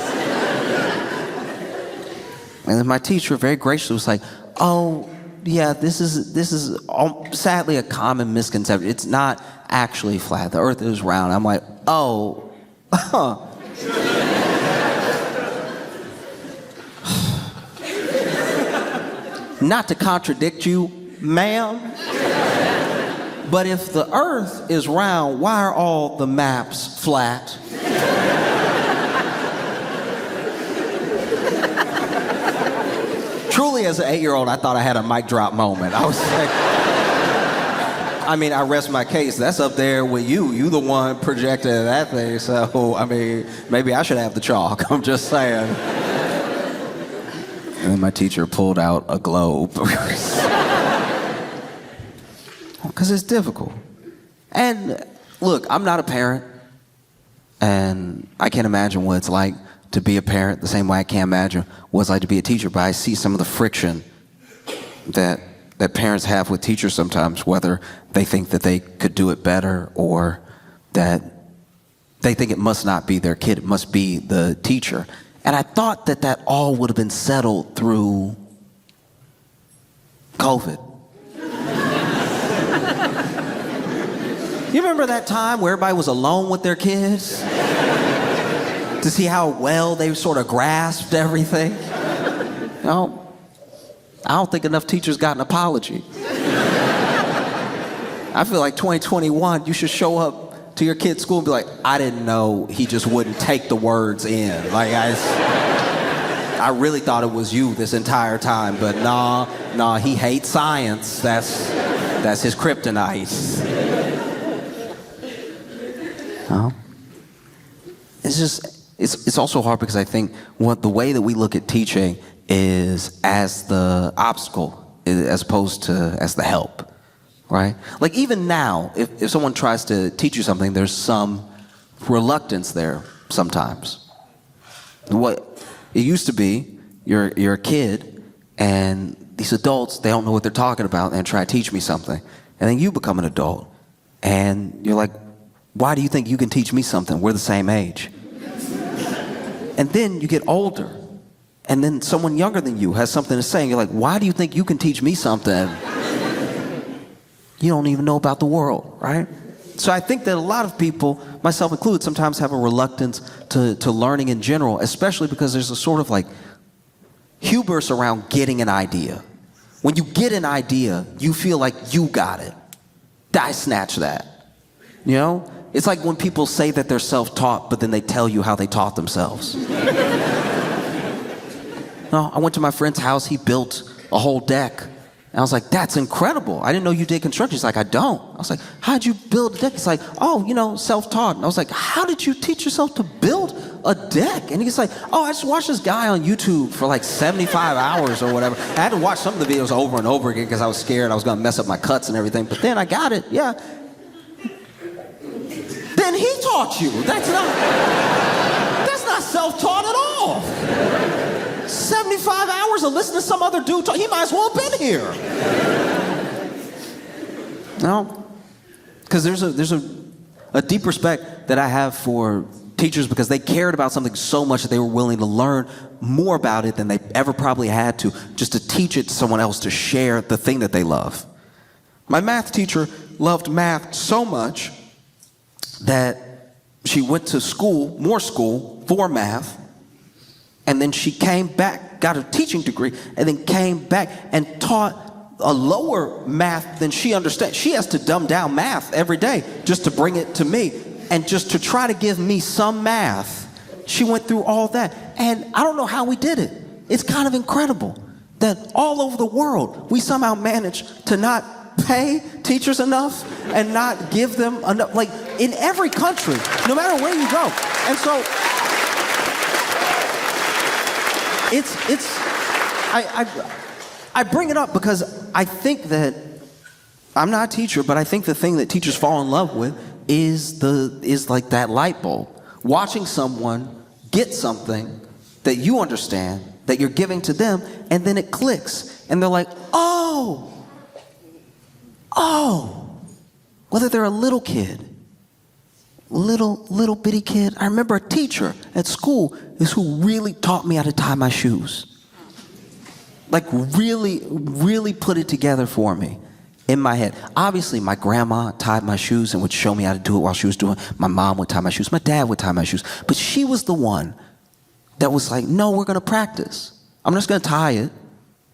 And then my teacher very graciously was like, oh, yeah, this is sadly a common misconception. It's not actually flat. The earth is round. I'm like, oh, huh. Not to contradict you, ma'am, but if the earth is round, why are all the maps flat? Truly, as an 8-year-old, I thought I had a mic drop moment. I was like, I rest my case. That's up there with you. You the one projected that thing, so, maybe I should have the chalk. I'm just saying. And then my teacher pulled out a globe. Because it's difficult. And look, I'm not a parent. And I can't imagine what it's like to be a parent the same way I can't imagine what it's like to be a teacher. But I see some of the friction that parents have with teachers sometimes, whether they think that they could do it better or that they think it must not be their kid, it must be the teacher. And I thought that all would have been settled through COVID. You remember that time where everybody was alone with their kids? To see how well they sort of grasped everything? You know, I don't think enough teachers got an apology. I feel like 2021, you should show up to your kid's school and be like, I didn't know he just wouldn't take the words in. Like, I really thought it was you this entire time, but nah, he hates science. That's his kryptonite. It's also hard because I think the way that we look at teaching is as the obstacle as opposed to as the help, right? Like even now, if someone tries to teach you something, there's some reluctance there sometimes. What it used to be, you're a kid and these adults, they don't know what they're talking about and try to teach me something. And then you become an adult and you're like, why do you think you can teach me something? We're the same age. And then you get older, and then someone younger than you has something to say, and you're like, why do you think you can teach me something? You don't even know about the world, right? So I think that a lot of people, myself included, sometimes have a reluctance to learning in general, especially because there's a sort of like hubris around getting an idea. When you get an idea, you feel like you got it. I snatch that, you know? It's like when people say that they're self-taught, but then they tell you how they taught themselves. No, I went to my friend's house. He built a whole deck. And I was like, that's incredible. I didn't know you did construction. He's like, I don't. I was like, how'd you build a deck? He's like, oh, self-taught. And I was like, how did you teach yourself to build a deck? And he's like, I just watched this guy on YouTube for like 75 hours or whatever. I had to watch some of the videos over and over again because I was scared I was going to mess up my cuts and everything. But then I got it, yeah. Then he taught you. That's not self-taught at all. 75 hours of listening to some other dude talk, he might as well have been here. No, because there's a deep respect that I have for teachers because they cared about something so much that they were willing to learn more about it than they ever probably had to, just to teach it to someone else, to share the thing that they love. My math teacher loved math so much that she went to more school for math, and then she came back, got a teaching degree, and then came back and taught a lower math than she understands. She has to dumb down math every day just to bring it to me, and just to try to give me some math. She went through all that, and I don't know how we did it. It's kind of incredible that all over the world, we somehow managed to not pay teachers enough and not give them enough, like in every country, no matter where you go. And so I bring it up because I think that I'm not a teacher, but I think the thing that teachers fall in love with is like that light bulb. Watching someone get something that you understand, that you're giving to them, and then it clicks. And they're like, oh, whether they're a little kid, little bitty kid. I remember a teacher at school is who really taught me how to tie my shoes. Like really put it together for me in my head. Obviously, my grandma tied my shoes and would show me how to do it while she was doing it. My mom would tie my shoes. My dad would tie my shoes. But she was the one that was like, no, we're going to practice. I'm just going to tie it.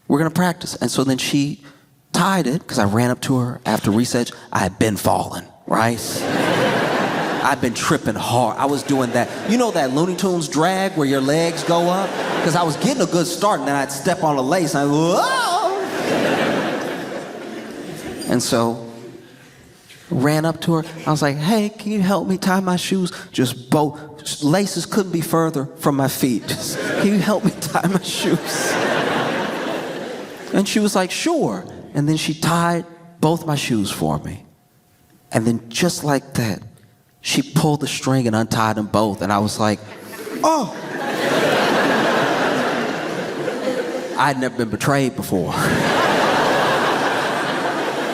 We're going to practice. And so then she tied it because I ran up to her after recess. I had been falling, right? I'd been tripping hard. I was doing that, you know, that Looney Tunes drag where your legs go up? Because I was getting a good start, and then I'd step on a lace, and I'd go, whoa! And so, ran up to her. I was like, hey, can you help me tie my shoes? Just both. Laces couldn't be further from my feet. Just, can you help me tie my shoes? And she was like, sure. And then she tied both my shoes for me. And then just like that, she pulled the string and untied them both. And I was like, oh. I'd never been betrayed before.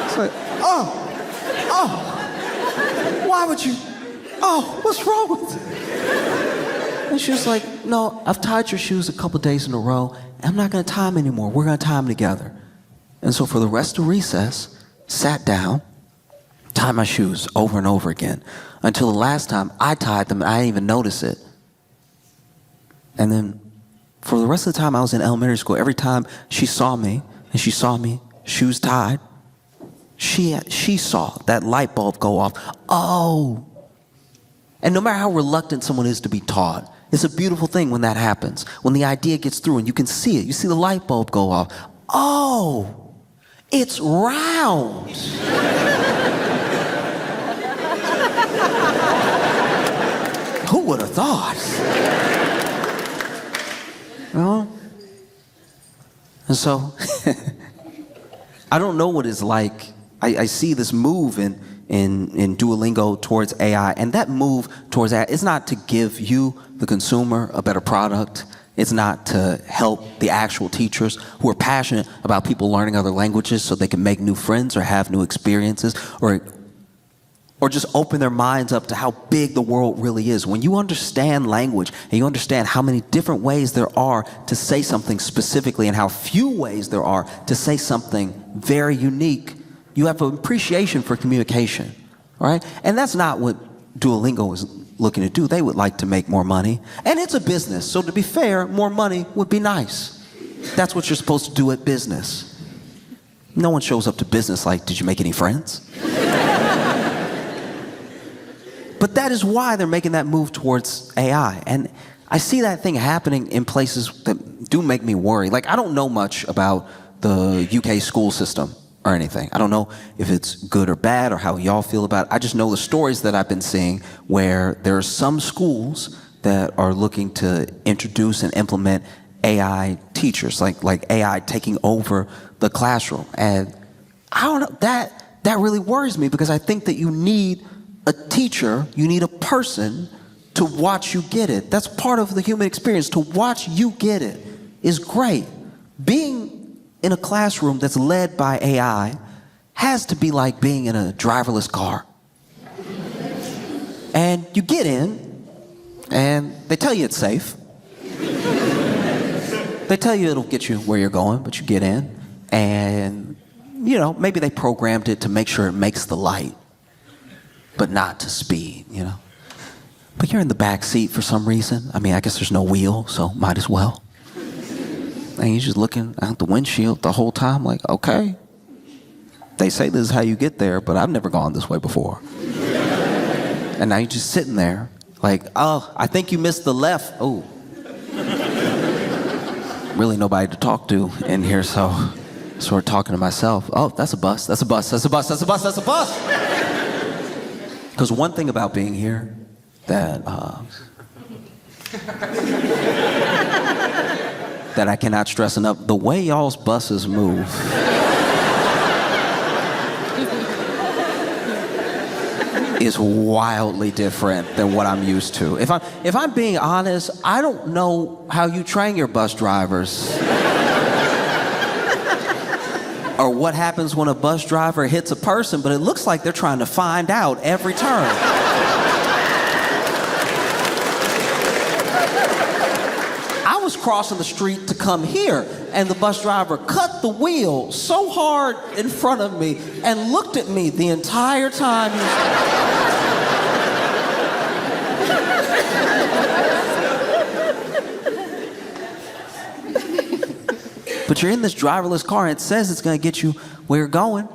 It's like, why would you? Oh, what's wrong with you? And she was like, no, I've tied your shoes a couple days in a row, and I'm not going to tie them anymore. We're going to tie them together. And so for the rest of recess, sat down, tied my shoes over and over again until the last time I tied them and I didn't even notice it. And then for the rest of the time I was in elementary school, every time she saw me and she saw me, shoes tied, she saw that light bulb go off. Oh. And no matter how reluctant someone is to be taught, it's a beautiful thing when that happens. When the idea gets through and you can see it. You see the light bulb go off. Oh, it's round. Who would have thought? Well, and so I don't know what it's like. I see this move in Duolingo towards AI, and that move towards AI is not to give you, the consumer, a better product. It's not to help the actual teachers who are passionate about people learning other languages so they can make new friends or have new experiences or just open their minds up to how big the world really is. When you understand language and you understand how many different ways there are to say something specifically and how few ways there are to say something very unique, you have an appreciation for communication, right? And that's not what Duolingo is looking to do. They would like to make more money. And it's a business, so to be fair, more money would be nice. That's what you're supposed to do at business. No one shows up to business like, did you make any friends? But that is why they're making that move towards AI. And I see that thing happening in places that do make me worry. Like, I don't know much about the UK school system or anything. I don't know if it's good or bad or how y'all feel about it. I just know the stories that I've been seeing where there are some schools that are looking to introduce and implement AI teachers, like AI taking over the classroom. And I don't know, that really worries me because I think that you need a teacher, you need a person to watch you get it. That's part of the human experience. To watch you get it is great. Being in a classroom that's led by AI has to be like being in a driverless car. And you get in, and they tell you it's safe. They tell you it'll get you where you're going, but you get in, and, you know, maybe they programmed it to make sure it makes the light, but not to speed, you know. But you're in the back seat for some reason. I mean, I guess there's no wheel, so might as well. And you're just looking out the windshield the whole time like, okay, they say this is how you get there, but I've never gone this way before. And now you're just sitting there like, oh, I think you missed the left. Oh. Really nobody to talk to in here, so sort of talking to myself. Oh, that's a bus, that's a bus, that's a bus, that's a bus, that's a bus. Because one thing about being here that that I cannot stress enough, the way y'all's buses move is wildly different than what I'm used to. If I'm being honest, I don't know how you train your bus drivers. Or what happens when a bus driver hits a person, but it looks like they're trying to find out every turn. I was crossing the street to come here, and the bus driver cut the wheel so hard in front of me and looked at me the entire time. But you're in this driverless car, and it says it's going to get you where you're going.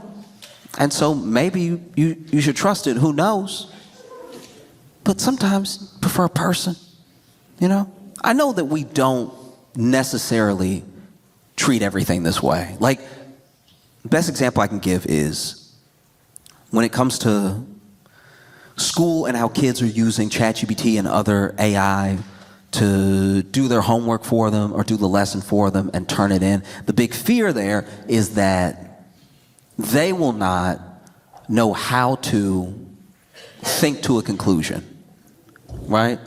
And so maybe you should trust it. Who knows? But sometimes prefer a person, you know? I know that we don't necessarily treat everything this way. Like, the best example I can give is when it comes to school and how kids are using ChatGPT and other AI to do their homework for them or do the lesson for them and turn it in. The big fear there is that they will not know how to think to a conclusion, right?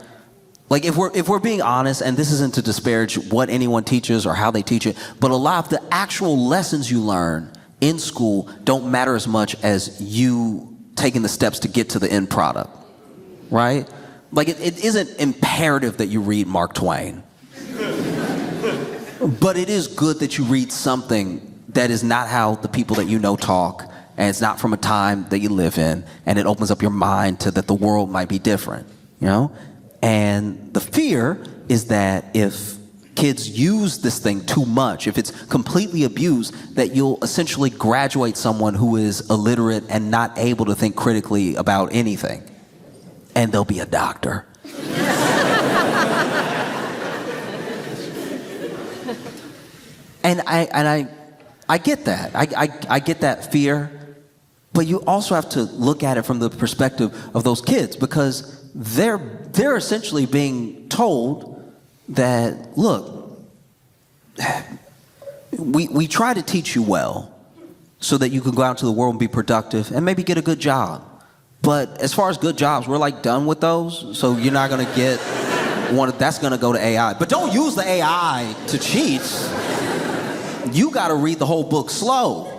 Like if we're being honest, and this isn't to disparage what anyone teaches or how they teach it, but a lot of the actual lessons you learn in school don't matter as much as you taking the steps to get to the end product, right? Like, it isn't imperative that you read Mark Twain. But it is good that you read something that is not how the people that you know talk, and it's not from a time that you live in, and it opens up your mind to that the world might be different, you know? And the fear is that if kids use this thing too much, if it's completely abused, that you'll essentially graduate someone who is illiterate and not able to think critically about anything. And they'll be a doctor. And I get that. I get that fear. But you also have to look at it from the perspective of those kids, because they're essentially being told that, look, we try to teach you well so that you can go out into the world and be productive and maybe get a good job. But as far as good jobs, we're like done with those, so you're not gonna get one that's gonna go to AI. But don't use the AI to cheat. You gotta read the whole book slow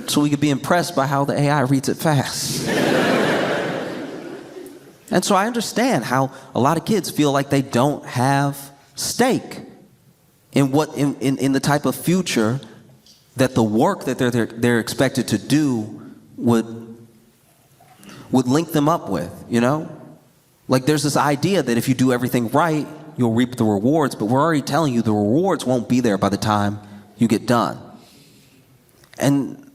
so we could be impressed by how the AI reads it fast. And so I understand how a lot of kids feel like they don't have stake in the type of future that the work that they're expected to do would link them up with, you know? Like there's this idea that if you do everything right, you'll reap the rewards, but we're already telling you the rewards won't be there by the time you get done. And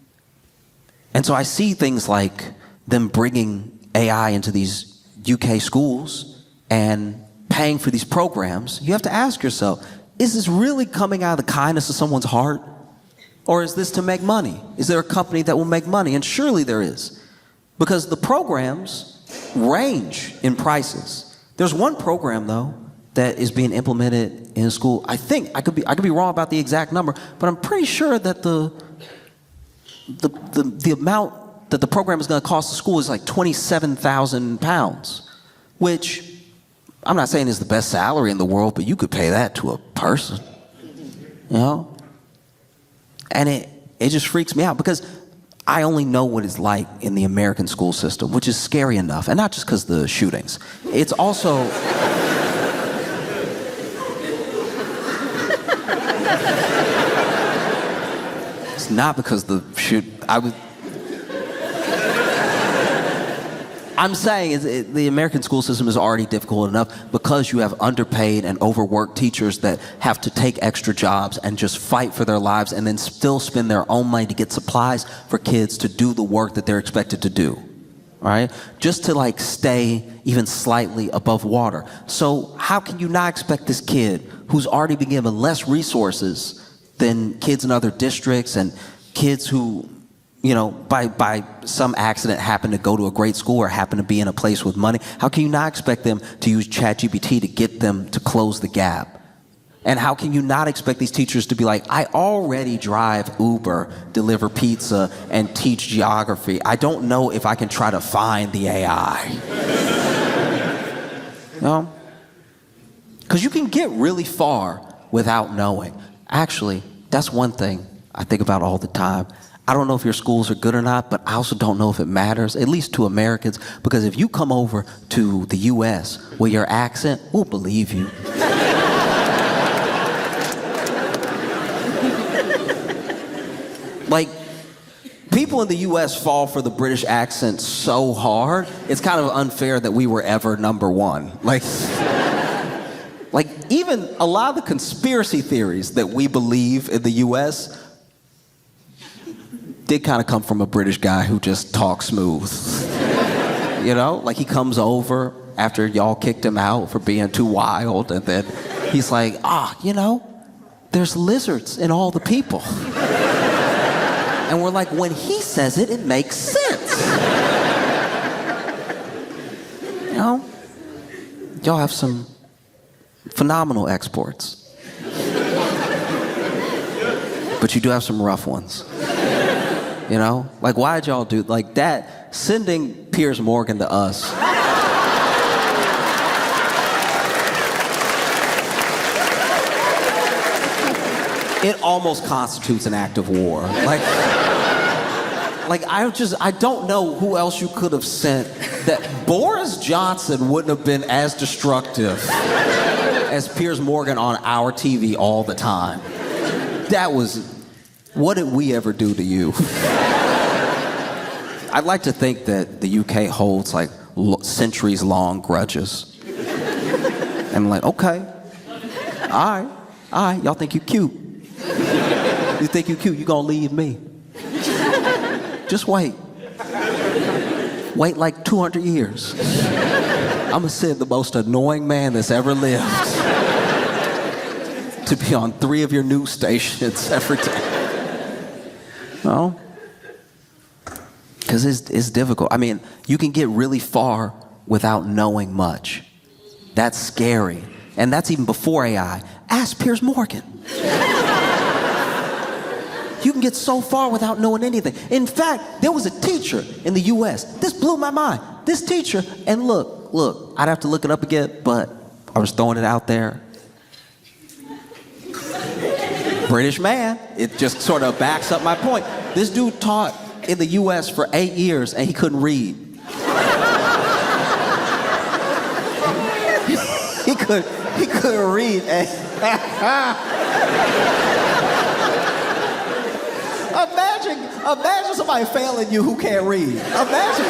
so I see things like them bringing AI into these UK schools and paying for these programs. You have to ask yourself, is this really coming out of the kindness of someone's heart? Or is this to make money? Is there a company that will make money? And surely there is. Because the programs range in prices. There's one program, though, that is being implemented in school. I think, I could be wrong about the exact number, but I'm pretty sure that the amount that the program is going to cost the school is like £27,000, which I'm not saying is the best salary in the world, but you could pay that to a person, you know? And it just freaks me out because I only know what it's like in the American school system, which is scary enough. And not just because of the shootings. It's also... it's not because the I'm saying the American school system is already difficult enough because you have underpaid and overworked teachers that have to take extra jobs and just fight for their lives and then still spend their own money to get supplies for kids to do the work that they're expected to do, right? Just to like stay even slightly above water. So how can you not expect this kid who's already been given less resources than kids in other districts and kids who, you know, by some accident happen to go to a great school or happen to be in a place with money, how can you not expect them to use ChatGPT to get them to close the gap? And how can you not expect these teachers to be like, I already drive Uber, deliver pizza, and teach geography. I don't know if I can try to find the AI. You know? Because you can get really far without knowing. Actually, that's one thing I think about all the time. I don't know if your schools are good or not, but I also don't know if it matters, at least to Americans, because if you come over to the US with your accent, we'll believe you. Like, people in the US fall for the British accent so hard, it's kind of unfair that we were ever number one. Like even a lot of the conspiracy theories that we believe in the US did kind of come from a British guy who just talks smooth. You know, like he comes over after y'all kicked him out for being too wild, and then he's like, you know, there's lizards in all the people. And we're like, when he says it, it makes sense. You know, y'all have some phenomenal exports. But you do have some rough ones. You know? Like, why did y'all do like that? Sending Piers Morgan to us. It almost constitutes an act of war. Like I don't know who else you could have sent that Boris Johnson wouldn't have been as destructive as Piers Morgan on our TV all the time. That was What did we ever do to you? I'd like to think that the UK holds like centuries-long grudges. And I'm like, okay, all right, y'all think you cute. You think you cute, you gonna leave me. Just wait. Wait like 200 years. I'm gonna send the most annoying man that's ever lived to be on 3 of your news stations every day. No? Because it's difficult. I mean, you can get really far without knowing much. That's scary. And that's even before AI. Ask Piers Morgan. You can get so far without knowing anything. In fact, there was a teacher in the US. This blew my mind. This teacher, and look, I'd have to look it up again, but I was throwing it out there. British man. It just sort of backs up my point. This dude taught in the US for 8 years and he couldn't read. He couldn't read. Imagine somebody failing you who can't read. Imagine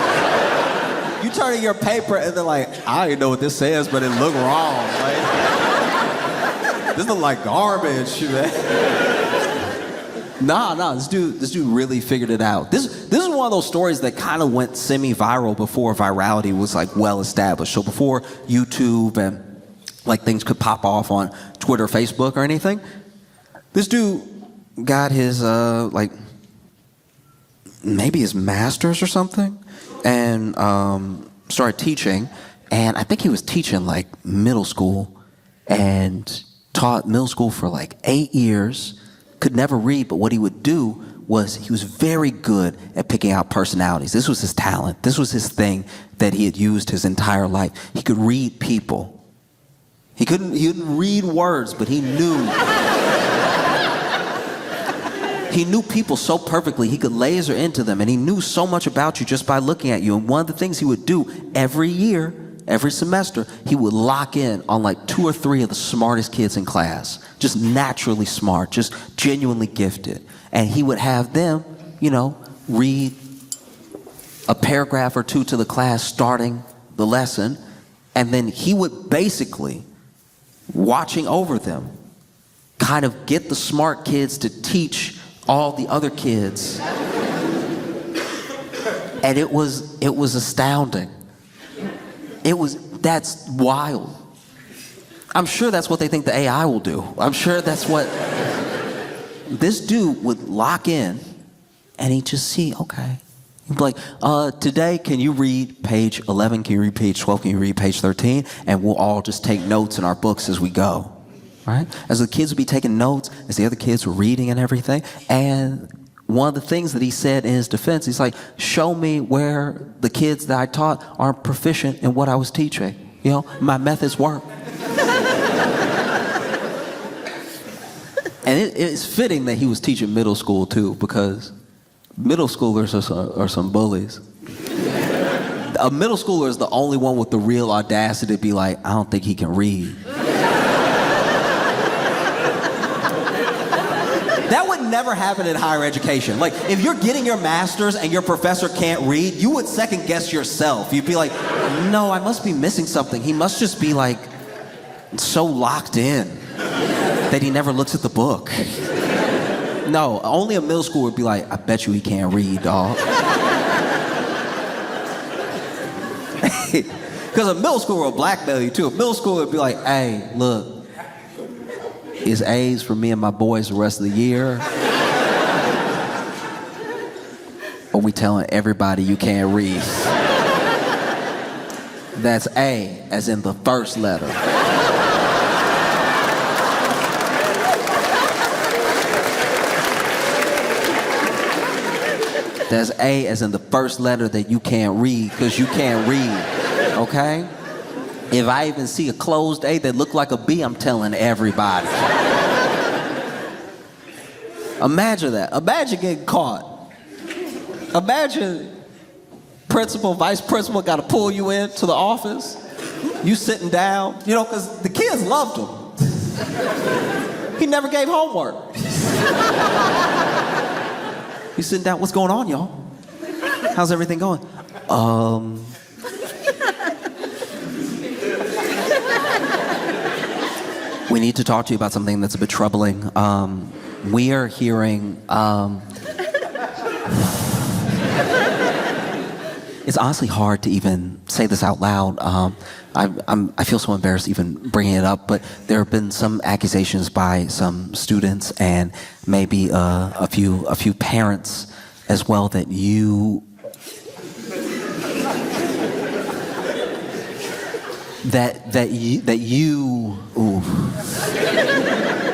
you turn in your paper and they're like, I don't even know what this says, but it looked wrong. Like, this look like garbage, man. Nah, this dude really figured it out. This is one of those stories that kind of went semi-viral before virality was like well established. So before YouTube and like things could pop off on Twitter, Facebook, or anything, this dude got his like maybe his master's or something, and started teaching. And I think he was teaching like middle school, and taught middle school for like 8 years. Could never read, but what he would do was he was very good at picking out personalities. This was his talent. This was his thing that he had used his entire life. He could read people. He couldn't read words, but he knew. He knew people so perfectly, he could laser into them, and he knew so much about you just by looking at you. And one of the things he would do every year, every semester, he would lock in on like 2 or 3 of the smartest kids in class. Just naturally smart, just genuinely gifted. And he would have them, read a paragraph or 2 to the class starting the lesson. And then he would basically, watching over them, kind of get the smart kids to teach all the other kids. And it was astounding. That's wild. I'm sure that's what they think the AI will do. I'm sure that's what this dude would lock in, and he'd just see, okay. He'd be like, today, can you read page 11? Can you read page 12? Can you read page 13? And we'll all just take notes in our books as we go. Right? As the kids would be taking notes, as the other kids were reading and everything. And one of the things that he said in his defense, he's like, show me where the kids that I taught aren't proficient in what I was teaching. My methods work. And it's fitting that he was teaching middle school too, because middle schoolers are some bullies. A middle schooler is the only one with the real audacity to be like, I don't think he can read. That would never happen in higher education. Like, if you're getting your master's and your professor can't read, you would second guess yourself. You'd be like, no, I must be missing something. He must just be like so locked in that he never looks at the book. No, only a middle schooler would be like, I bet you he can't read, dog. Because a middle schooler will blackmail you too. A middle schooler would be like, hey, look, it's A's for me and my boys the rest of the year. Or we telling everybody you can't read. That's A, as in the first letter. That's A as in the first letter that you can't read, because you can't read, okay? If I even see a closed A that look like a B, I'm telling everybody. Imagine that. Imagine getting caught. Imagine principal, vice principal got to pull you into the office. You sitting down, because the kids loved him. He never gave homework. You sitting down? What's going on, y'all? How's everything going? We need to talk to you about something that's a bit troubling. We are hearing, it's honestly hard to even say this out loud. I feel so embarrassed even bringing it up, but there have been some accusations by some students and maybe a few parents as well that you ooh.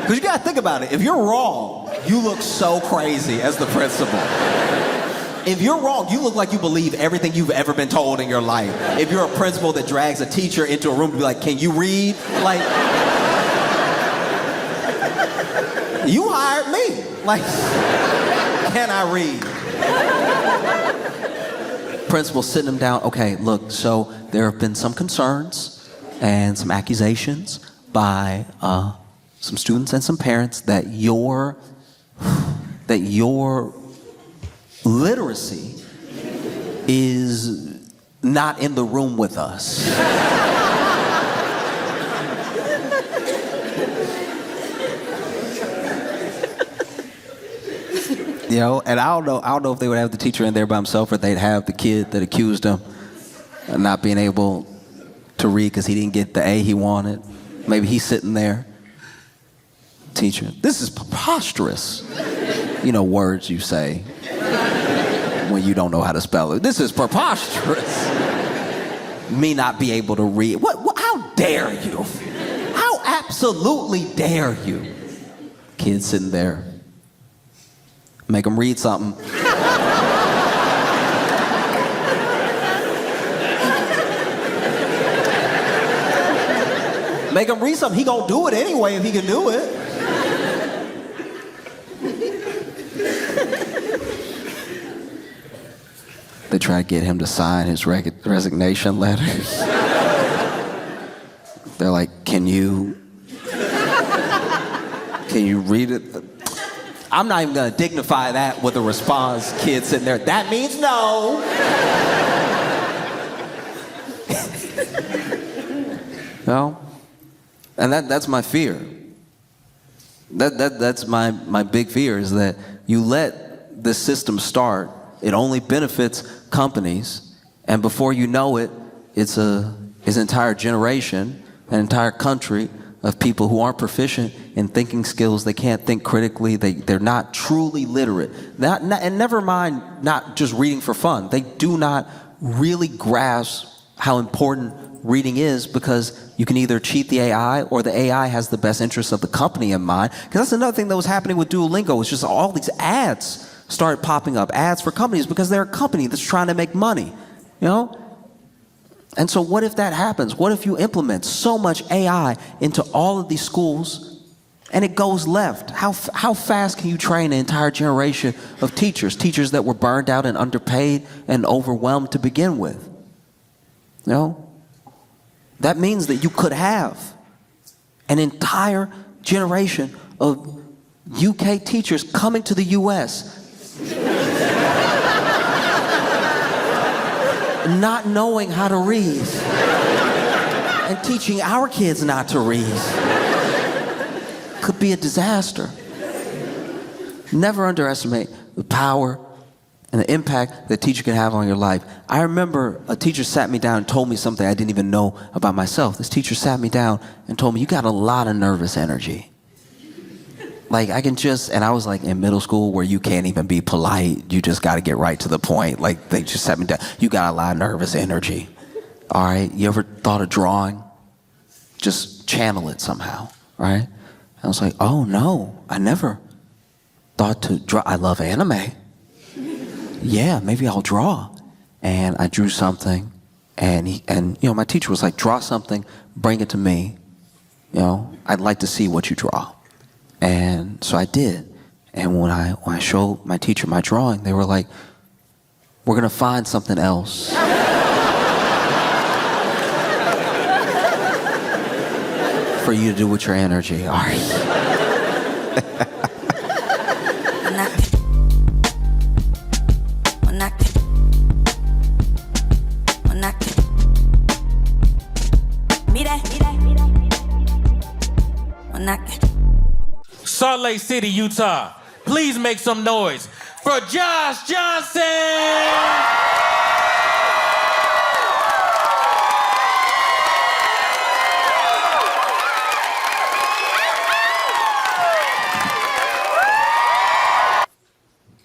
Because you gotta think about it. If you're wrong, you look so crazy as the principal. If you're wrong, you look like you believe everything you've ever been told in your life. If you're a principal that drags a teacher into a room to be like, can you read? Like, you hired me. Like, can I read? Principal sitting him down. Okay, look, so there have been some concerns and some accusations by some students and some parents that your literacy is not in the room with us. You know, and I don't know if they would have the teacher in there by himself or they'd have the kid that accused him of not being able to read because he didn't get the A he wanted. Maybe he's sitting there. Teacher, this is preposterous. You know, words you say when you don't know how to spell it. This is preposterous. Me not be able to read. What how dare you? How absolutely dare you? Kid sitting there. Make him read something. Make him read something. He gonna do it anyway if he can do it. They try to get him to sign his resignation letters. They're like, can you read it? I'm not even gonna dignify that with a response. Kid sitting there, that means no. No? And that's my fear. That's my big fear is that you let the system start, it only benefits companies, and before you know it, it's an entire generation, an entire country of people who aren't proficient in thinking skills. They can't think critically. They're not truly literate. And never mind not just reading for fun. They do not really grasp how important reading is because you can either cheat the AI or the AI has the best interests of the company in mind. Because that's another thing that was happening with Duolingo. It's just all these ads started popping up, ads for companies because they're a company that's trying to make money, you know? And so what if that happens? What if you implement so much AI into all of these schools and it goes left? How fast can you train an entire generation of teachers that were burned out and underpaid and overwhelmed to begin with? You know? That means that you could have an entire generation of UK teachers coming to the US not knowing how to read and teaching our kids not to read. Could be a disaster. Never underestimate the power and the impact that a teacher can have on your life. I remember a teacher sat me down and told me something I didn't even know about myself. This teacher sat me down and told me, you got a lot of nervous energy. Like and I was like in middle school where you can't even be polite. You just got to get right to the point. Like they just sat me down. You got a lot of nervous energy. All right. You ever thought of drawing? Just channel it somehow. Right. I was like, oh no, I never thought to draw. I love anime. Yeah, maybe I'll draw. And I drew something and you know, my teacher was like, draw something, bring it to me. You know, I'd like to see what you draw. And so I did. And when I showed my teacher my drawing, they were like, we're gonna find something else. For you to do with your energy, all right? Salt Lake City, Utah. Please make some noise for Josh Johnson!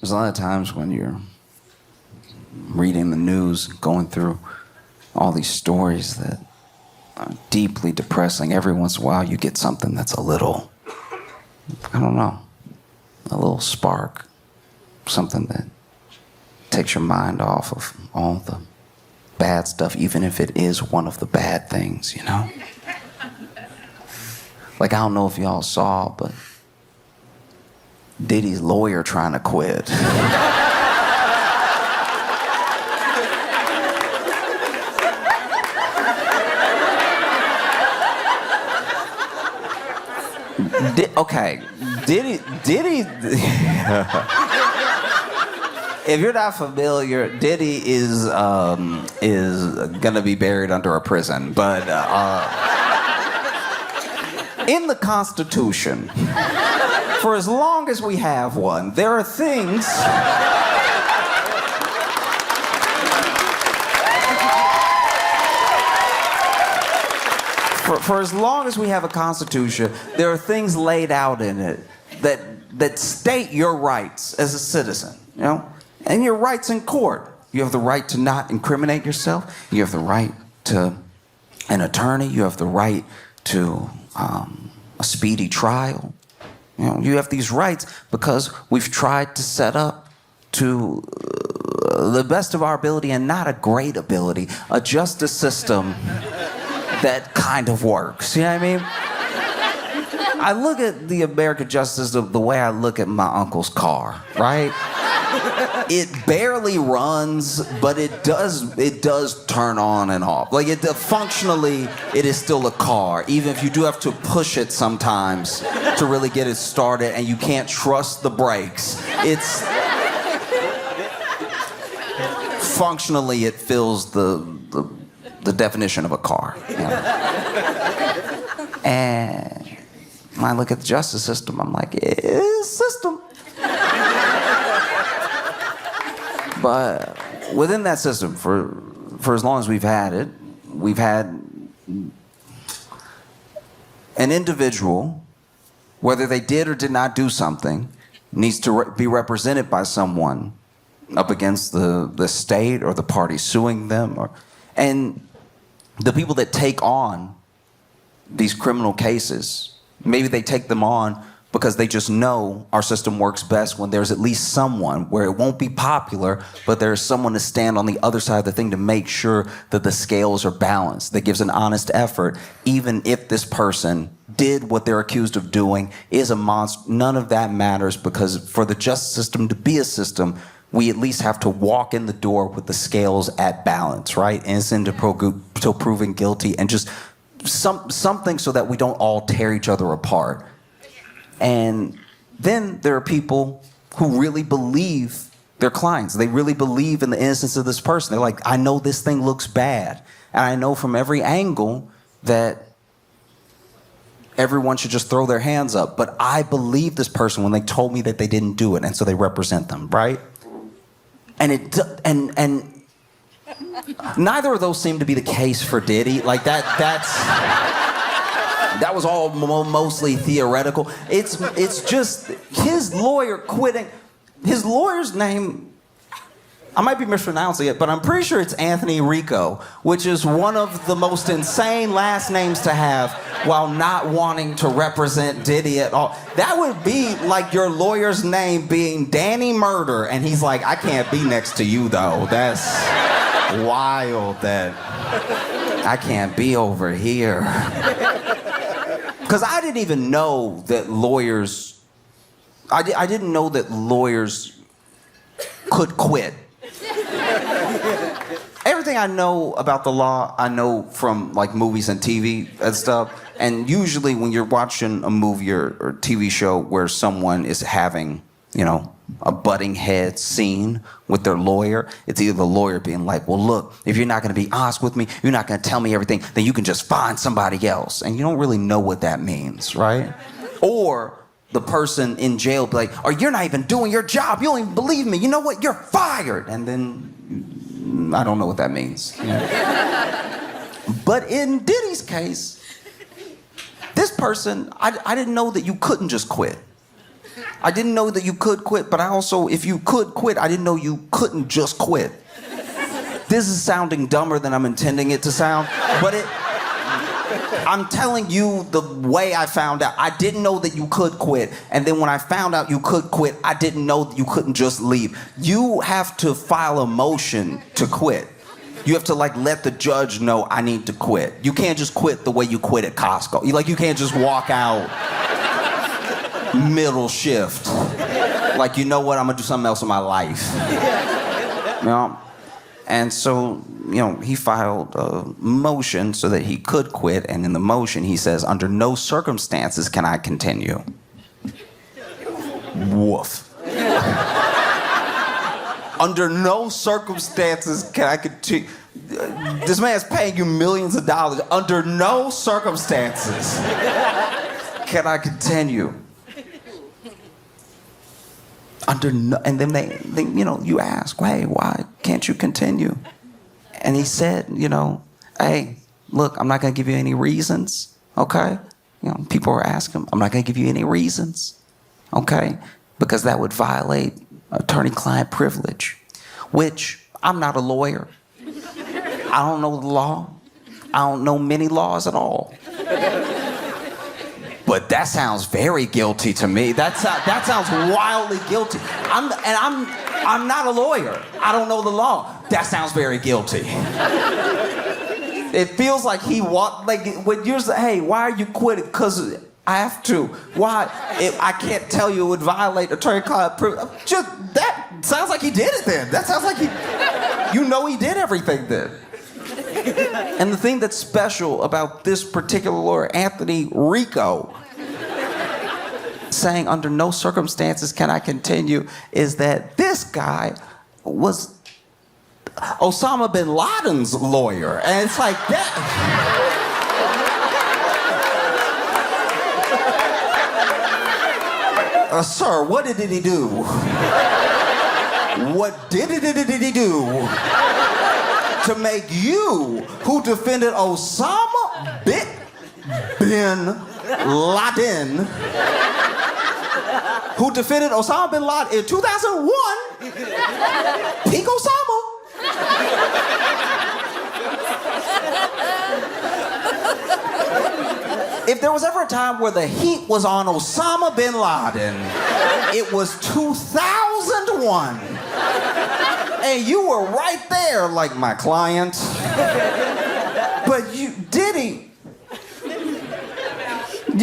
There's a lot of times when you're reading the news, going through all these stories that are deeply depressing. Every once in a while you get something that's a little, I don't know, a little spark. Something that takes your mind off of all the bad stuff, even if it is one of the bad things, you know? Like, I don't know if y'all saw, but Diddy's lawyer trying to quit. Diddy. If you're not familiar, Diddy is gonna be buried under a prison, but in the Constitution, for as long as we have one, there are things. For as long as we have a Constitution, there are things laid out in it that state your rights as a citizen, you know? And your rights in court. You have the right to not incriminate yourself. You have the right to an attorney. You have the right to a speedy trial. You know, you have these rights because we've tried to set up to the best of our ability, and not a great ability, a justice system that kind of works. You know what I mean? I look at the American justice system the way I look at my uncle's car, right? It barely runs, but it does turn on and off. Like, functionally, it is still a car, even if you do have to push it sometimes to really get it started, and you can't trust the brakes. It's functionally, it fills the definition of a car. You know? And when I look at the justice system, I'm like, it's a system. But within that system, for as long as we've had it, we've had an individual, whether they did or did not do something, needs to be represented by someone up against the state or the party suing them. And the people that take on these criminal cases, maybe they take them on because they just know our system works best when there's at least someone where it won't be popular, but there's someone to stand on the other side of the thing to make sure that the scales are balanced, that gives an honest effort, even if this person did what they're accused of doing, is a monster. None of that matters, because for the justice system to be a system, we at least have to walk in the door with the scales at balance, right? Innocent until proven guilty, and just something so that we don't all tear each other apart. And then there are people who really believe their clients. They really believe in the innocence of this person. They're like, I know this thing looks bad, and I know from every angle that everyone should just throw their hands up, but I believe this person when they told me that they didn't do it, and so they represent them, right? And neither of those seem to be the case for Diddy. Like that was all mostly theoretical. It's just his lawyer quitting. His lawyer's name, I might be mispronouncing it, but I'm pretty sure it's Anthony Rico, which is one of the most insane last names to have while not wanting to represent Diddy at all. That would be like your lawyer's name being Danny Murder, and he's like, I can't be next to you though. That's wild that I can't be over here. Because I didn't even know that lawyers, I didn't know that lawyers could quit. Everything I know about the law, I know from like movies and TV and stuff. And usually when you're watching a movie or TV show where someone is having, you know, a butting head scene with their lawyer, it's either the lawyer being like, well, look, if you're not going to be honest with me, you're not going to tell me everything, then you can just find somebody else. And you don't really know what that means, right? Or the person in jail be like, "Oh, you're not even doing your job. You don't even believe me. You know what? You're fired." And then I don't know what that means. But in Diddy's case, this person, I didn't know that you couldn't just quit. I didn't know that you could quit, but I also, if you could quit, I didn't know you couldn't just quit. This is sounding dumber than I'm intending it to sound, but I'm telling you the way I found out. I didn't know that you could quit, and then when I found out you could quit, I didn't know that you couldn't just leave. You have to file a motion to quit. You have to let the judge know I need to quit. You can't just quit the way you quit at Costco. You can't just walk out middle shift. You know what? I'm gonna do something else in my life. And so, he filed a motion so that he could quit, and in the motion he says, "Under no circumstances can I continue." Woof. Under no circumstances can I continue. This man's paying you millions of dollars. Under no circumstances can I continue. And then they you ask, "Hey, why can't you continue?" And he said, "Hey, look, I'm not gonna give you any reasons, okay?" People are asking him, "I'm not gonna give you any reasons, okay?" Because that would violate attorney-client privilege, which I'm not a lawyer. I don't know the law. I don't know many laws at all. But that sounds very guilty to me. That sounds wildly guilty. I'm not a lawyer. I don't know the law. That sounds very guilty. It feels like he when you're saying, "Hey, why are you quitting?" "Because I have to." "Why?" "I can't tell you. It would violate attorney-client privilege." Just that sounds like he did it then. That sounds like he did everything then. And the thing that's special about this particular lawyer, Anthony Rico, saying under no circumstances can I continue, is that this guy was Osama bin Laden's lawyer. And it's like that. Sir, what did he do? What did he do to make you, who defended Osama bin Laden, who defended Osama bin Laden in 2001, Pink Osama? If there was ever a time where the heat was on Osama bin Laden, it was 2001. And you were right there, like my client. But you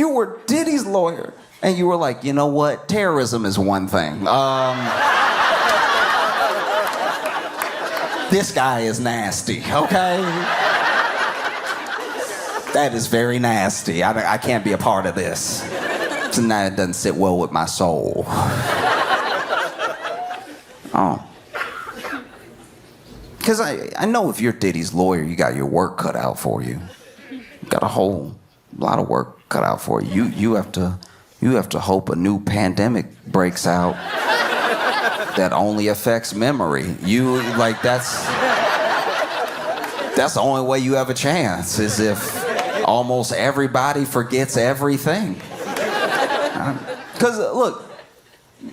were Diddy's lawyer. And you were like, "You know what? Terrorism is one thing. This guy is nasty, okay? That is very nasty. I can't be a part of this. Tonight it doesn't sit well with my soul." Because I know if you're Diddy's lawyer, you got your work cut out for you. You got a whole lot of work cut out for you. You have to hope a new pandemic breaks out that only affects memory. That's the only way you have a chance, is if almost everybody forgets everything. Because look,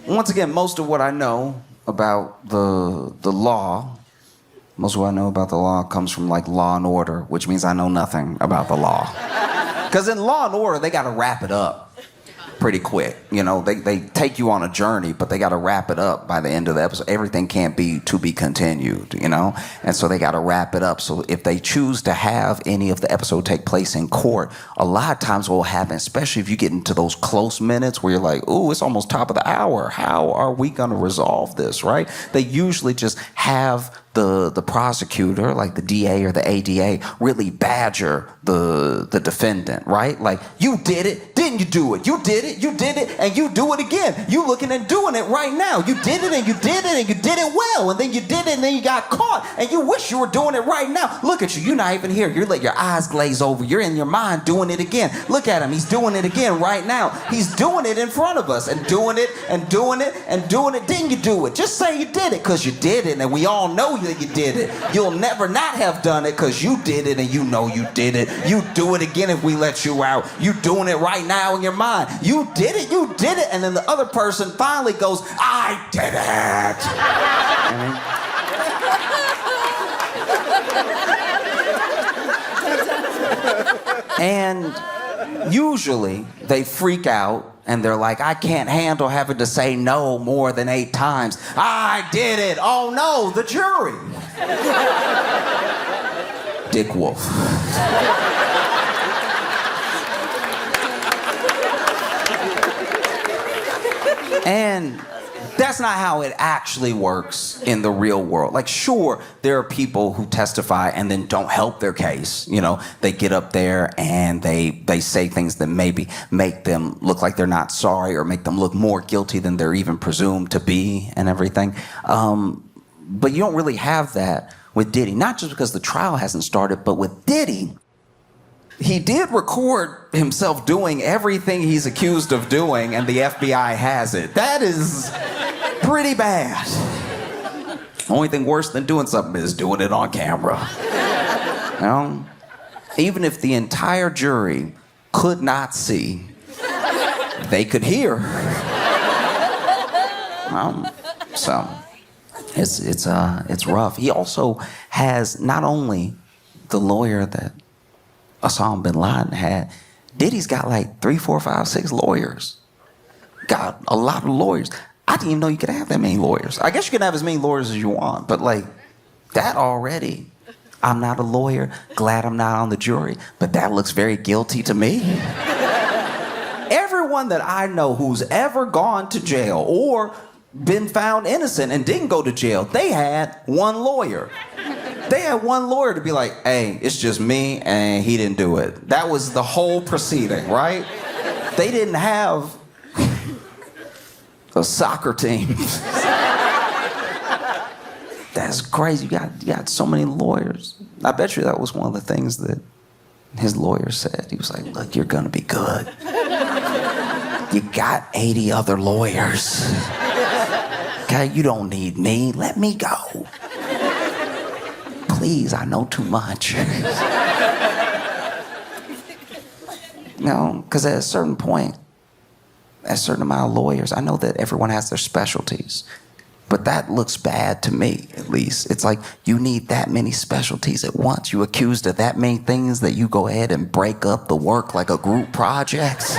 once again, most of what I know about the law, most of what I know about the law comes from Law and Order, which means I know nothing about the law. Because in Law and Order, they got to wrap it up pretty quick. They take you on a journey, but they got to wrap it up by the end of the episode. Everything can't be to be continued, And so they got to wrap it up. So if they choose to have any of the episode take place in court, a lot of times what will happen, especially if you get into those close minutes where you're like, "Ooh, it's almost top of the hour. How are we going to resolve this?" Right? They usually just have the prosecutor, like the DA or the ADA, really badger the defendant, right? Like, "You did it. Didn't you do it? You did it, and you do it again. You looking and doing it right now. You did it, and you did it, and you did it well, and then you did it, and then you got caught, and you wish you were doing it right now. Look at you. You're not even here. You're letting your eyes glaze over. You're in your mind doing it again. Look at him. He's doing it again right now. He's doing it in front of us, and doing it, and doing it, and doing it. Didn't you do it? Just say you did it, because you did it, and we all know that you did it. You'll never not have done it, because you did it, and you know you did it. You do it again if we let you out. You doing it right now in your mind. You did it, and then the other person finally goes, I did it. And usually they freak out and they're like, I can't handle having to say no more than 8 times. I did it. Oh no, the jury. Dick Wolf. And that's not how it actually works in the real world. Like, sure, there are people who testify and then don't help their case. You know, they get up there and they say things that maybe make them look like they're not sorry or make them look more guilty than they're even presumed to be and everything. But you don't really have that with Diddy. Not just because the trial hasn't started, but with Diddy, he did record himself doing everything he's accused of doing, and the FBI has it. That is pretty bad. Only thing worse than doing something is doing it on camera. You know? Even if the entire jury could not see, they could hear. So it's rough. He also has not only the lawyer that Osama bin Laden had, Diddy's got like 3, 4, 5, 6 lawyers. Got a lot of lawyers. I didn't even know you could have that many lawyers. I guess you can have as many lawyers as you want, but like that already. I'm not a lawyer. Glad I'm not on the jury, but that looks very guilty to me. Everyone that I know who's ever gone to jail or been found innocent and didn't go to jail, they had one lawyer. They had one lawyer to be like, hey, it's just me and he didn't do it. That was the whole proceeding, right? They didn't have a soccer team. That's crazy. You got so many lawyers. I bet you that was one of the things that his lawyer said. He was like, look, you're gonna be good. You got 80 other lawyers. Okay, you don't need me. Let me go. Please, I know too much. No, because at a certain point, a certain amount of lawyers, I know that everyone has their specialties, but that looks bad to me, at least. It's like you need that many specialties at once. You accused of that many things that you go ahead and break up the work like a group project.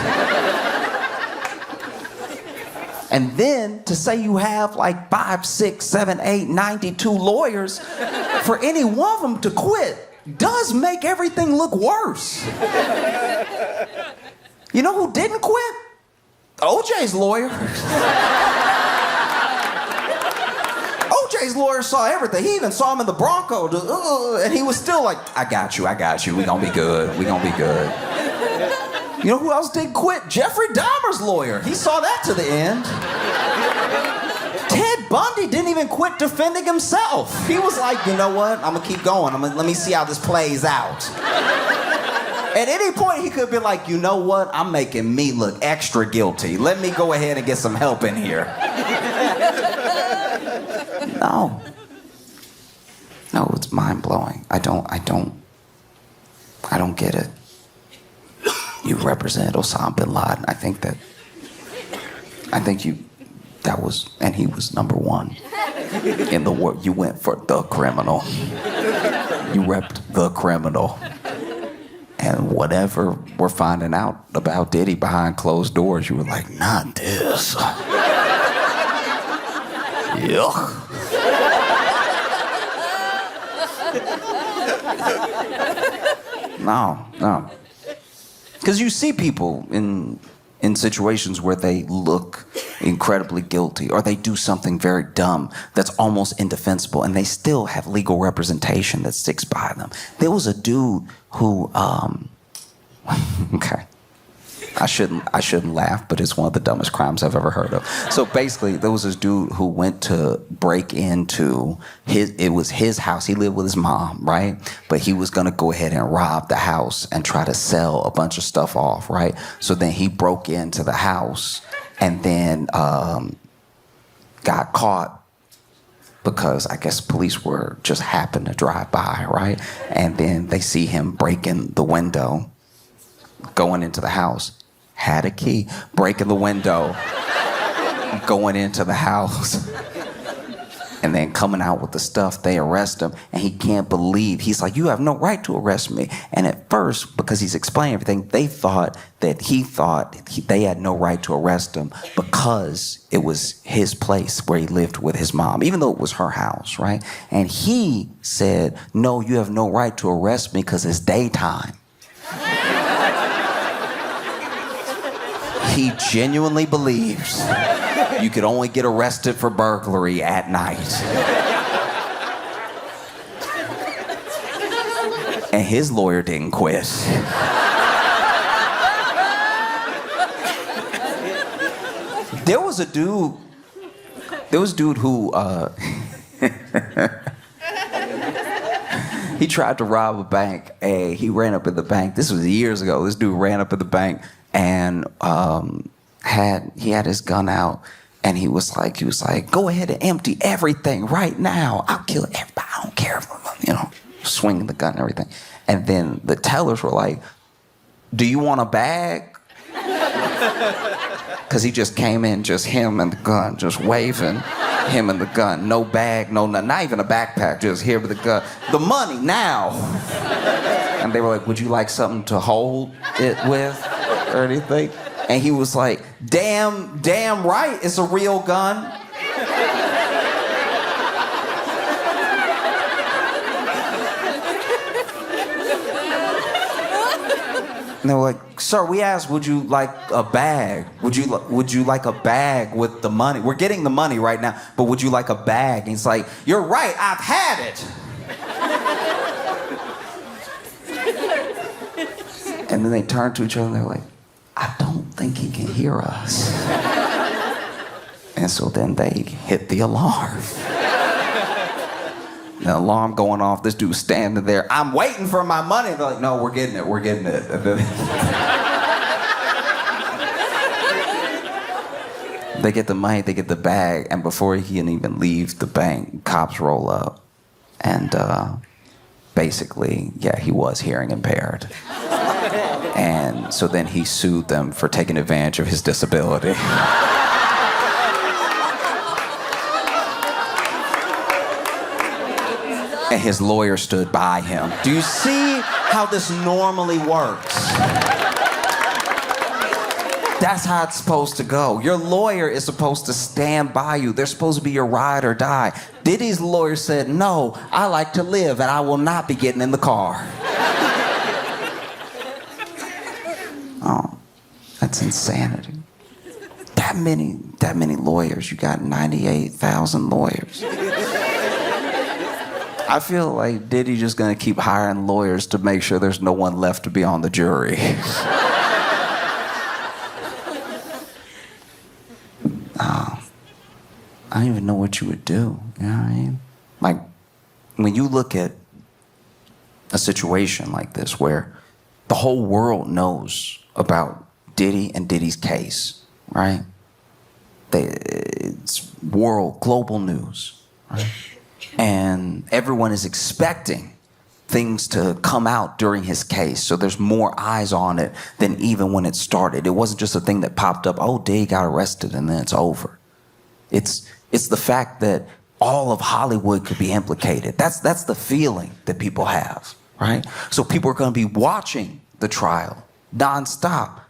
And then to say you have like 5, 6, 7, 8, 92 lawyers, for any one of them to quit does make everything look worse. You know who didn't quit? OJ's lawyer. OJ's lawyer saw everything. He even saw him in the Bronco, and he was still like, I got you. We gonna be good. You know who else didn't quit? Jeffrey Dahmer's lawyer. He saw that to the end. Ted Bundy didn't even quit defending himself. He was like, you know what? I'm gonna keep going. Let me see how this plays out. At any point, he could be like, you know what? I'm making me look extra guilty. Let me go ahead and get some help in here. No, it's mind-blowing. I don't get it. You represent Osama bin Laden. I think he was number one in the world. You went for the criminal. You repped the criminal. And whatever we're finding out about Diddy behind closed doors, you were like, not this. Yuck. No. Because you see people in situations where they look incredibly guilty or they do something very dumb that's almost indefensible and they still have legal representation that sticks by them. There was a dude who, okay. I shouldn't laugh, but it's one of the dumbest crimes I've ever heard of. So basically, there was this dude who went to break into it was his house. He lived with his mom, right? But he was gonna go ahead and rob the house and try to sell a bunch of stuff off, right? So then he broke into the house and then got caught because I guess police were just happened to drive by, right? And then they see him breaking the window, going into the house, had a key, breaking the window, going into the house, and then coming out with the stuff. They arrest him, and he can't believe. He's like, you have no right to arrest me. And at first, because he's explaining everything, they thought they had no right to arrest him because it was his place where he lived with his mom, even though it was her house, right? And he said, no, you have no right to arrest me because it's daytime. He genuinely believes you could only get arrested for burglary at night. And his lawyer didn't quit. There was a dude who he tried to rob a bank. He ran up in the bank. This was years ago. This dude ran up in the bank and he had his gun out, and he was like, go ahead and empty everything right now. I'll kill everybody. I don't care, swinging the gun and everything. And then the tellers were like, do you want a bag? Because he just came in, just him and the gun, just waving, him and the gun. No bag, no, not even a backpack, just here with the gun. The money now. And they were like, would you like something to hold it with or anything? And he was like, damn right, it's a real gun. And they were like, sir, we asked, would you like a bag? Would you like a bag with the money? We're getting the money right now, but would you like a bag? And he's like, you're right, I've had it. And then they turned to each other and they're like, I don't think he can hear us. And so then they hit the alarm. The alarm going off, this dude's standing there, I'm waiting for my money. They're like, no, we're getting it. They get the money, they get the bag, and before he can even leave the bank, cops roll up. And basically, yeah, he was hearing impaired. And so then he sued them for taking advantage of his disability. And his lawyer stood by him. Do you see how this normally works? That's how it's supposed to go. Your lawyer is supposed to stand by you. They're supposed to be your ride or die. Diddy's lawyer said, no, I like to live and I will not be getting in the car. Oh, that's insanity. That many lawyers. You got 98,000 lawyers. I feel like Diddy just gonna keep hiring lawyers to make sure there's no one left to be on the jury. I don't even know what you would do. You know what I mean? Like, when you look at a situation like this where the whole world knows about Diddy and Diddy's case, right? It's global news, right? And everyone is expecting things to come out during his case. So there's more eyes on it than even when it started. It wasn't just a thing that popped up, oh, Diddy got arrested and then it's over. It's the fact that all of Hollywood could be implicated. That's the feeling that people have, right? So people are going to be watching the trial nonstop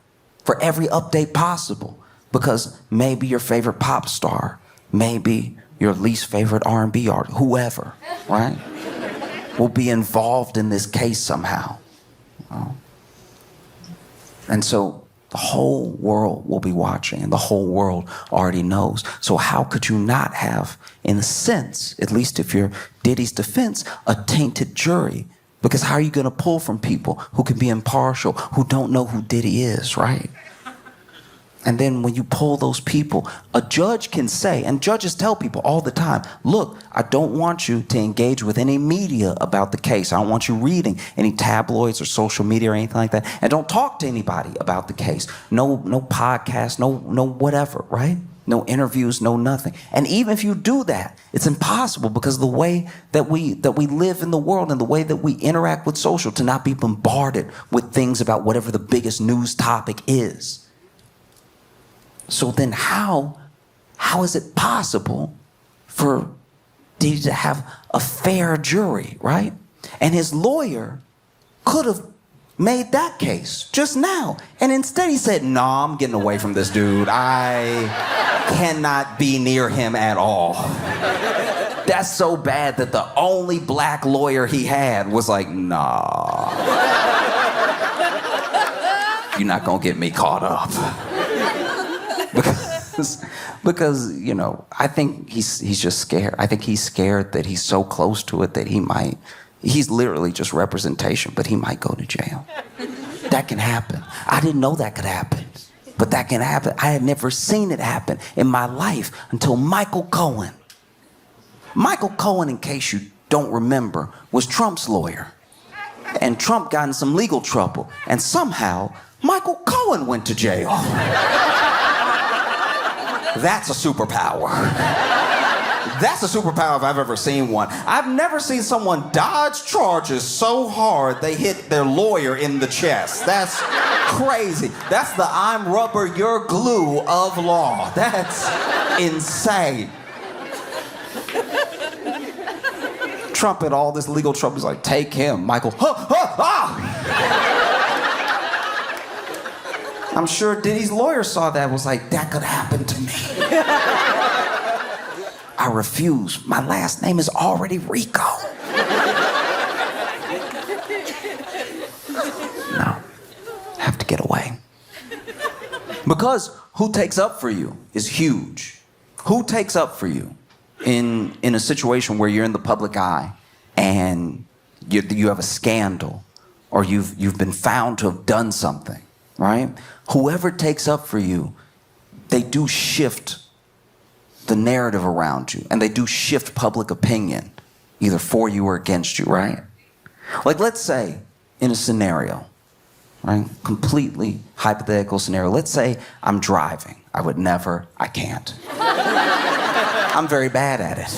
for every update possible, because maybe your favorite pop star, maybe your least favorite R&B artist, whoever, right, will be involved in this case somehow. And so the whole world will be watching, and the whole world already knows. So how could you not have, in a sense, at least if you're Diddy's defense, a tainted jury? Because how are you going to pull from people who can be impartial, who don't know who Diddy is, right? And then when you pull those people, a judge can say, and judges tell people all the time, look, I don't want you to engage with any media about the case. I don't want you reading any tabloids or social media or anything like that. And don't talk to anybody about the case. No podcast, no whatever, right? No interviews, no nothing. And even if you do that, it's impossible because of the way that we live in the world and the way that we interact with social, to not be bombarded with things about whatever the biggest news topic is. So then how is it possible for Diddy to have a fair jury, right? And his lawyer could have made that case just now. And instead he said, no, I'm getting away from this dude. I cannot be near him at all. That's so bad that the only black lawyer he had was like, nah. You're not gonna get me caught up. Because you know, I think he's just scared. I think he's scared that he's so close to it that he's literally just representation, but he might go to jail. That can happen. I didn't know that could happen, but that can happen. I had never seen it happen in my life until Michael Cohen. Michael Cohen, in case you don't remember, was Trump's lawyer. And Trump got in some legal trouble, and somehow Michael Cohen went to jail. That's a superpower. That's a superpower if I've ever seen one. I've never seen someone dodge charges so hard they hit their lawyer in the chest. That's crazy. That's the I'm rubber, you're glue of law. That's insane. Trump had all this legal trouble. He's like, take him. Michael, I'm sure Diddy's lawyer saw that and was like, that could happen to me. I refuse. My last name is already Rico. No, have to get away. Because who takes up for you is huge. Who takes up for you in a situation where you're in the public eye and you have a scandal or you've been found to have done something, right? Whoever takes up for you, they do shift the narrative around you, and they do shift public opinion, either for you or against you, right? Like, let's say in a scenario, right? Completely hypothetical scenario. Let's say I'm driving. I can't. I'm very bad at it.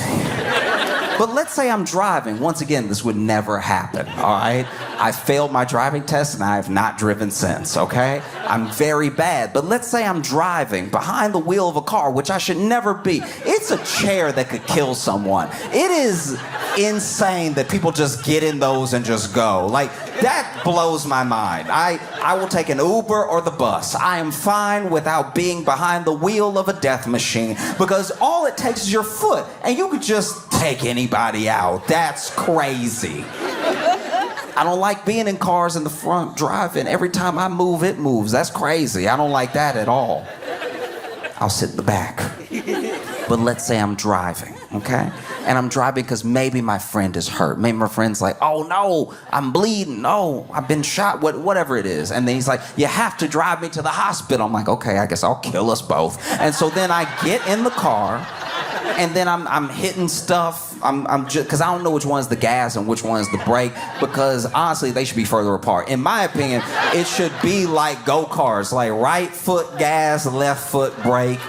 But let's say I'm driving. Once again, this would never happen, all right? I failed my driving test and I have not driven since, okay? I'm very bad. But let's say I'm driving behind the wheel of a car, which I should never be. It's a chair that could kill someone. It is insane that people just get in those and just go. Like, that blows my mind. I will take an Uber or the bus. I am fine without being behind the wheel of a death machine because all it takes is your foot and you could just take anybody out. That's crazy. I don't like being in cars in the front driving. Every time I move, it moves. That's crazy. I don't like that at all. I'll sit in the back. But let's say I'm driving, okay? And I'm driving because maybe my friend is hurt. Maybe my friend's like, oh no, I'm bleeding. No, I've been shot, whatever it is. And then he's like, you have to drive me to the hospital. I'm like, okay, I guess I'll kill us both. And so then I get in the car and then I'm hitting stuff. I'm just, because I don't know which one's the gas and which one's the brake, because honestly, they should be further apart. In my opinion, it should be like go-karts, like right foot gas, left foot brake,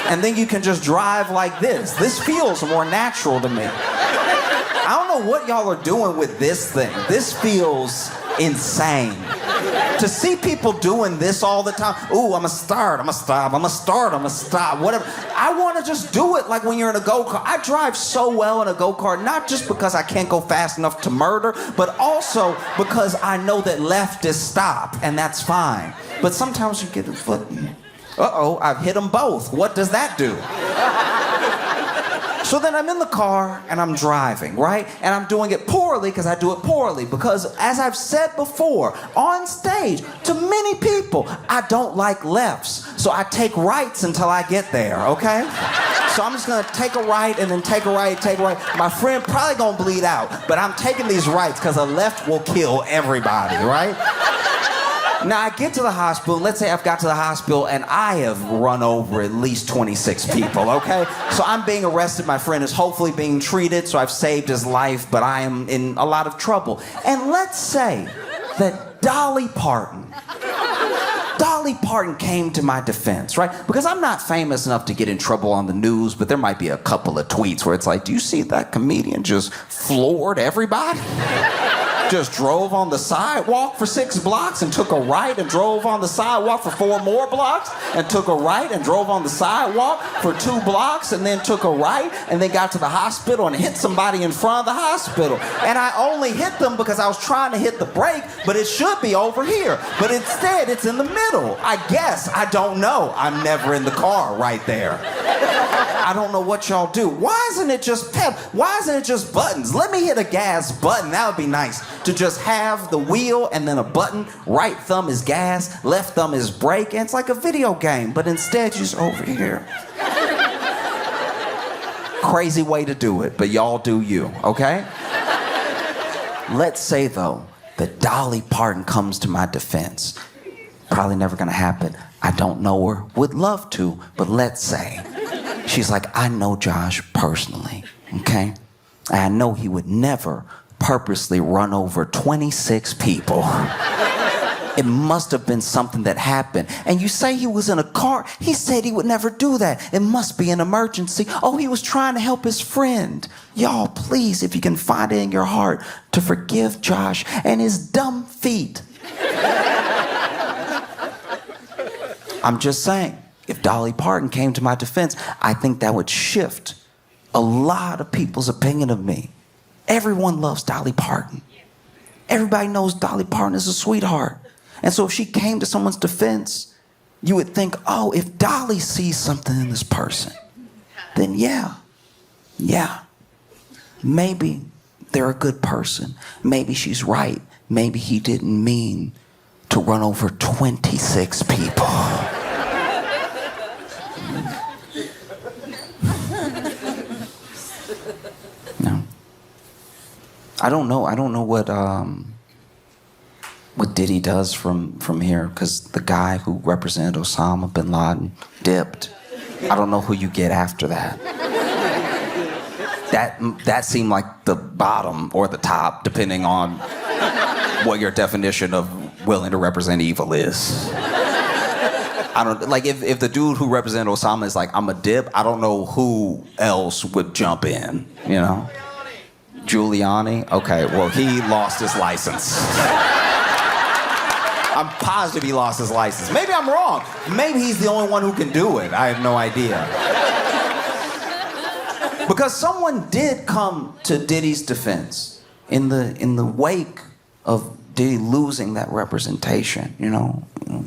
and then you can just drive like this. This feels more natural to me. I don't know what y'all are doing with this thing. This feels insane. To see people doing this all the time, ooh, I'm gonna start, I'm gonna stop, I'm gonna start, I'm gonna stop, whatever. I wanna just do it like when you're in a go-kart. I drive so well in a go-kart, not just because I can't go fast enough to murder, but also because I know that left is stop, and that's fine. But sometimes you get a foot, uh-oh, I've hit them both. What does that do? So then I'm in the car and I'm driving, right? And I'm doing it poorly because I do it poorly. Because as I've said before, on stage, to many people, I don't like lefts. So I take rights until I get there, okay? So I'm just gonna take a right and then take a right, take a right. My friend probably gonna bleed out, but I'm taking these rights because a left will kill everybody, right? Now I get to the hospital, let's say I've got to the hospital and I have run over at least 26 people, okay? So I'm being arrested, my friend is hopefully being treated, so I've saved his life, but I am in a lot of trouble. And let's say that Dolly Parton came to my defense, right? Because I'm not famous enough to get in trouble on the news, but there might be a couple of tweets where it's like, do you see that comedian just floored everybody? Just drove on the sidewalk for 6 blocks and took a right and drove on the sidewalk for 4 more blocks and took a right and drove on the sidewalk for 2 blocks and then took a right and then got to the hospital and hit somebody in front of the hospital. And I only hit them because I was trying to hit the brake, but it should be over here. But instead, it's in the middle. I guess. I don't know. I'm never in the car right there. I don't know what y'all do. Why isn't it just pep? Why isn't it just buttons? Let me hit a gas button. That would be nice. To just have the wheel and then a button. Right thumb is gas, left thumb is brake, and it's like a video game. But instead, you're just over here. Crazy way to do it, but y'all do you, okay? Let's say, though, that Dolly Parton comes to my defense. Probably never gonna happen. I don't know her, would love to, but let's say. She's like, I know Josh personally, okay? And I know he would never purposely run over 26 people. It must have been something that happened. And you say he was in a car. He said he would never do that. It must be an emergency. Oh, he was trying to help his friend. Y'all, please, if you can find it in your heart, to forgive Josh and his dumb feet. I'm just saying, if Dolly Parton came to my defense, I think that would shift a lot of people's opinion of me. Everyone loves Dolly Parton. Everybody knows Dolly Parton is a sweetheart. And so if she came to someone's defense, you would think, oh, if Dolly sees something in this person, then yeah, maybe they're a good person. Maybe she's right. Maybe he didn't mean to run over 26 people. No. I don't know what Diddy does from here, because the guy who represented Osama bin Laden dipped. I don't know who you get after that. That seemed like the bottom or the top, depending on what your definition of willing to represent evil is. I don't, like, if the dude who represented Osama is like, I'm a dip, I don't know who else would jump in, you know? Giuliani? Okay, well, he lost his license. I'm positive he lost his license. Maybe I'm wrong. Maybe he's the only one who can do it. I have no idea. Because someone did come to Diddy's defense in the wake of Diddy losing that representation, you know,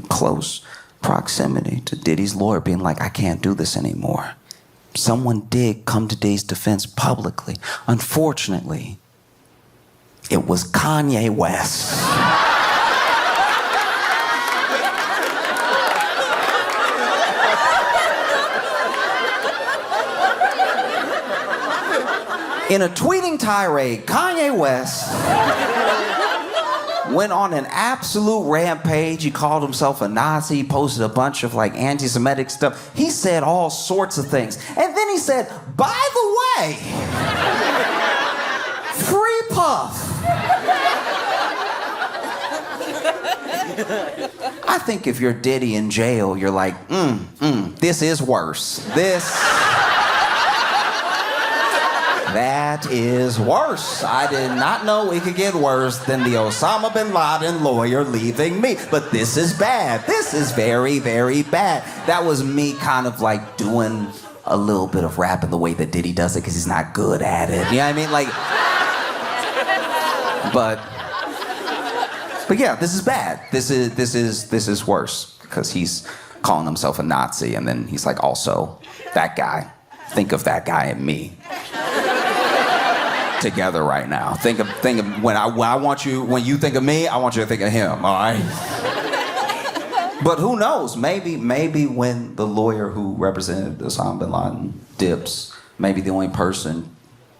close proximity to Diddy's lawyer being like, I can't do this anymore. Someone did come to Diddy's defense publicly. Unfortunately, it was Kanye West. In a tweeting tirade, Kanye West went on an absolute rampage. He called himself a Nazi. He posted a bunch of like anti-Semitic stuff. He said all sorts of things. And then he said, by the way, free Puff. I think if you're Diddy in jail, you're like, this is worse. That is worse. I did not know it could get worse than the Osama bin Laden lawyer leaving me. But this is bad. This is very, very bad. That was me kind of like doing a little bit of rap in the way that Diddy does it because he's not good at it. You know what I mean? Like, but yeah, this is bad. This is worse because he's calling himself a Nazi and then he's like, also, that guy. Think of that guy and me. Together right now. Think of when you think of me, I want you to think of him, all right? But who knows? Maybe when the lawyer who represented Osama bin Laden dips, maybe the only person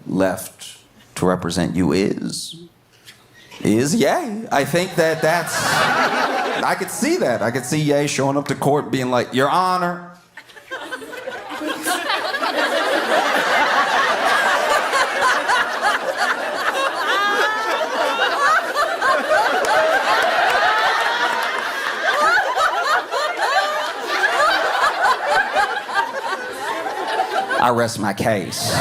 left to represent you is Ye. I think that's I could see that. I could see Ye showing up to court being like, Your Honor. I rest my case.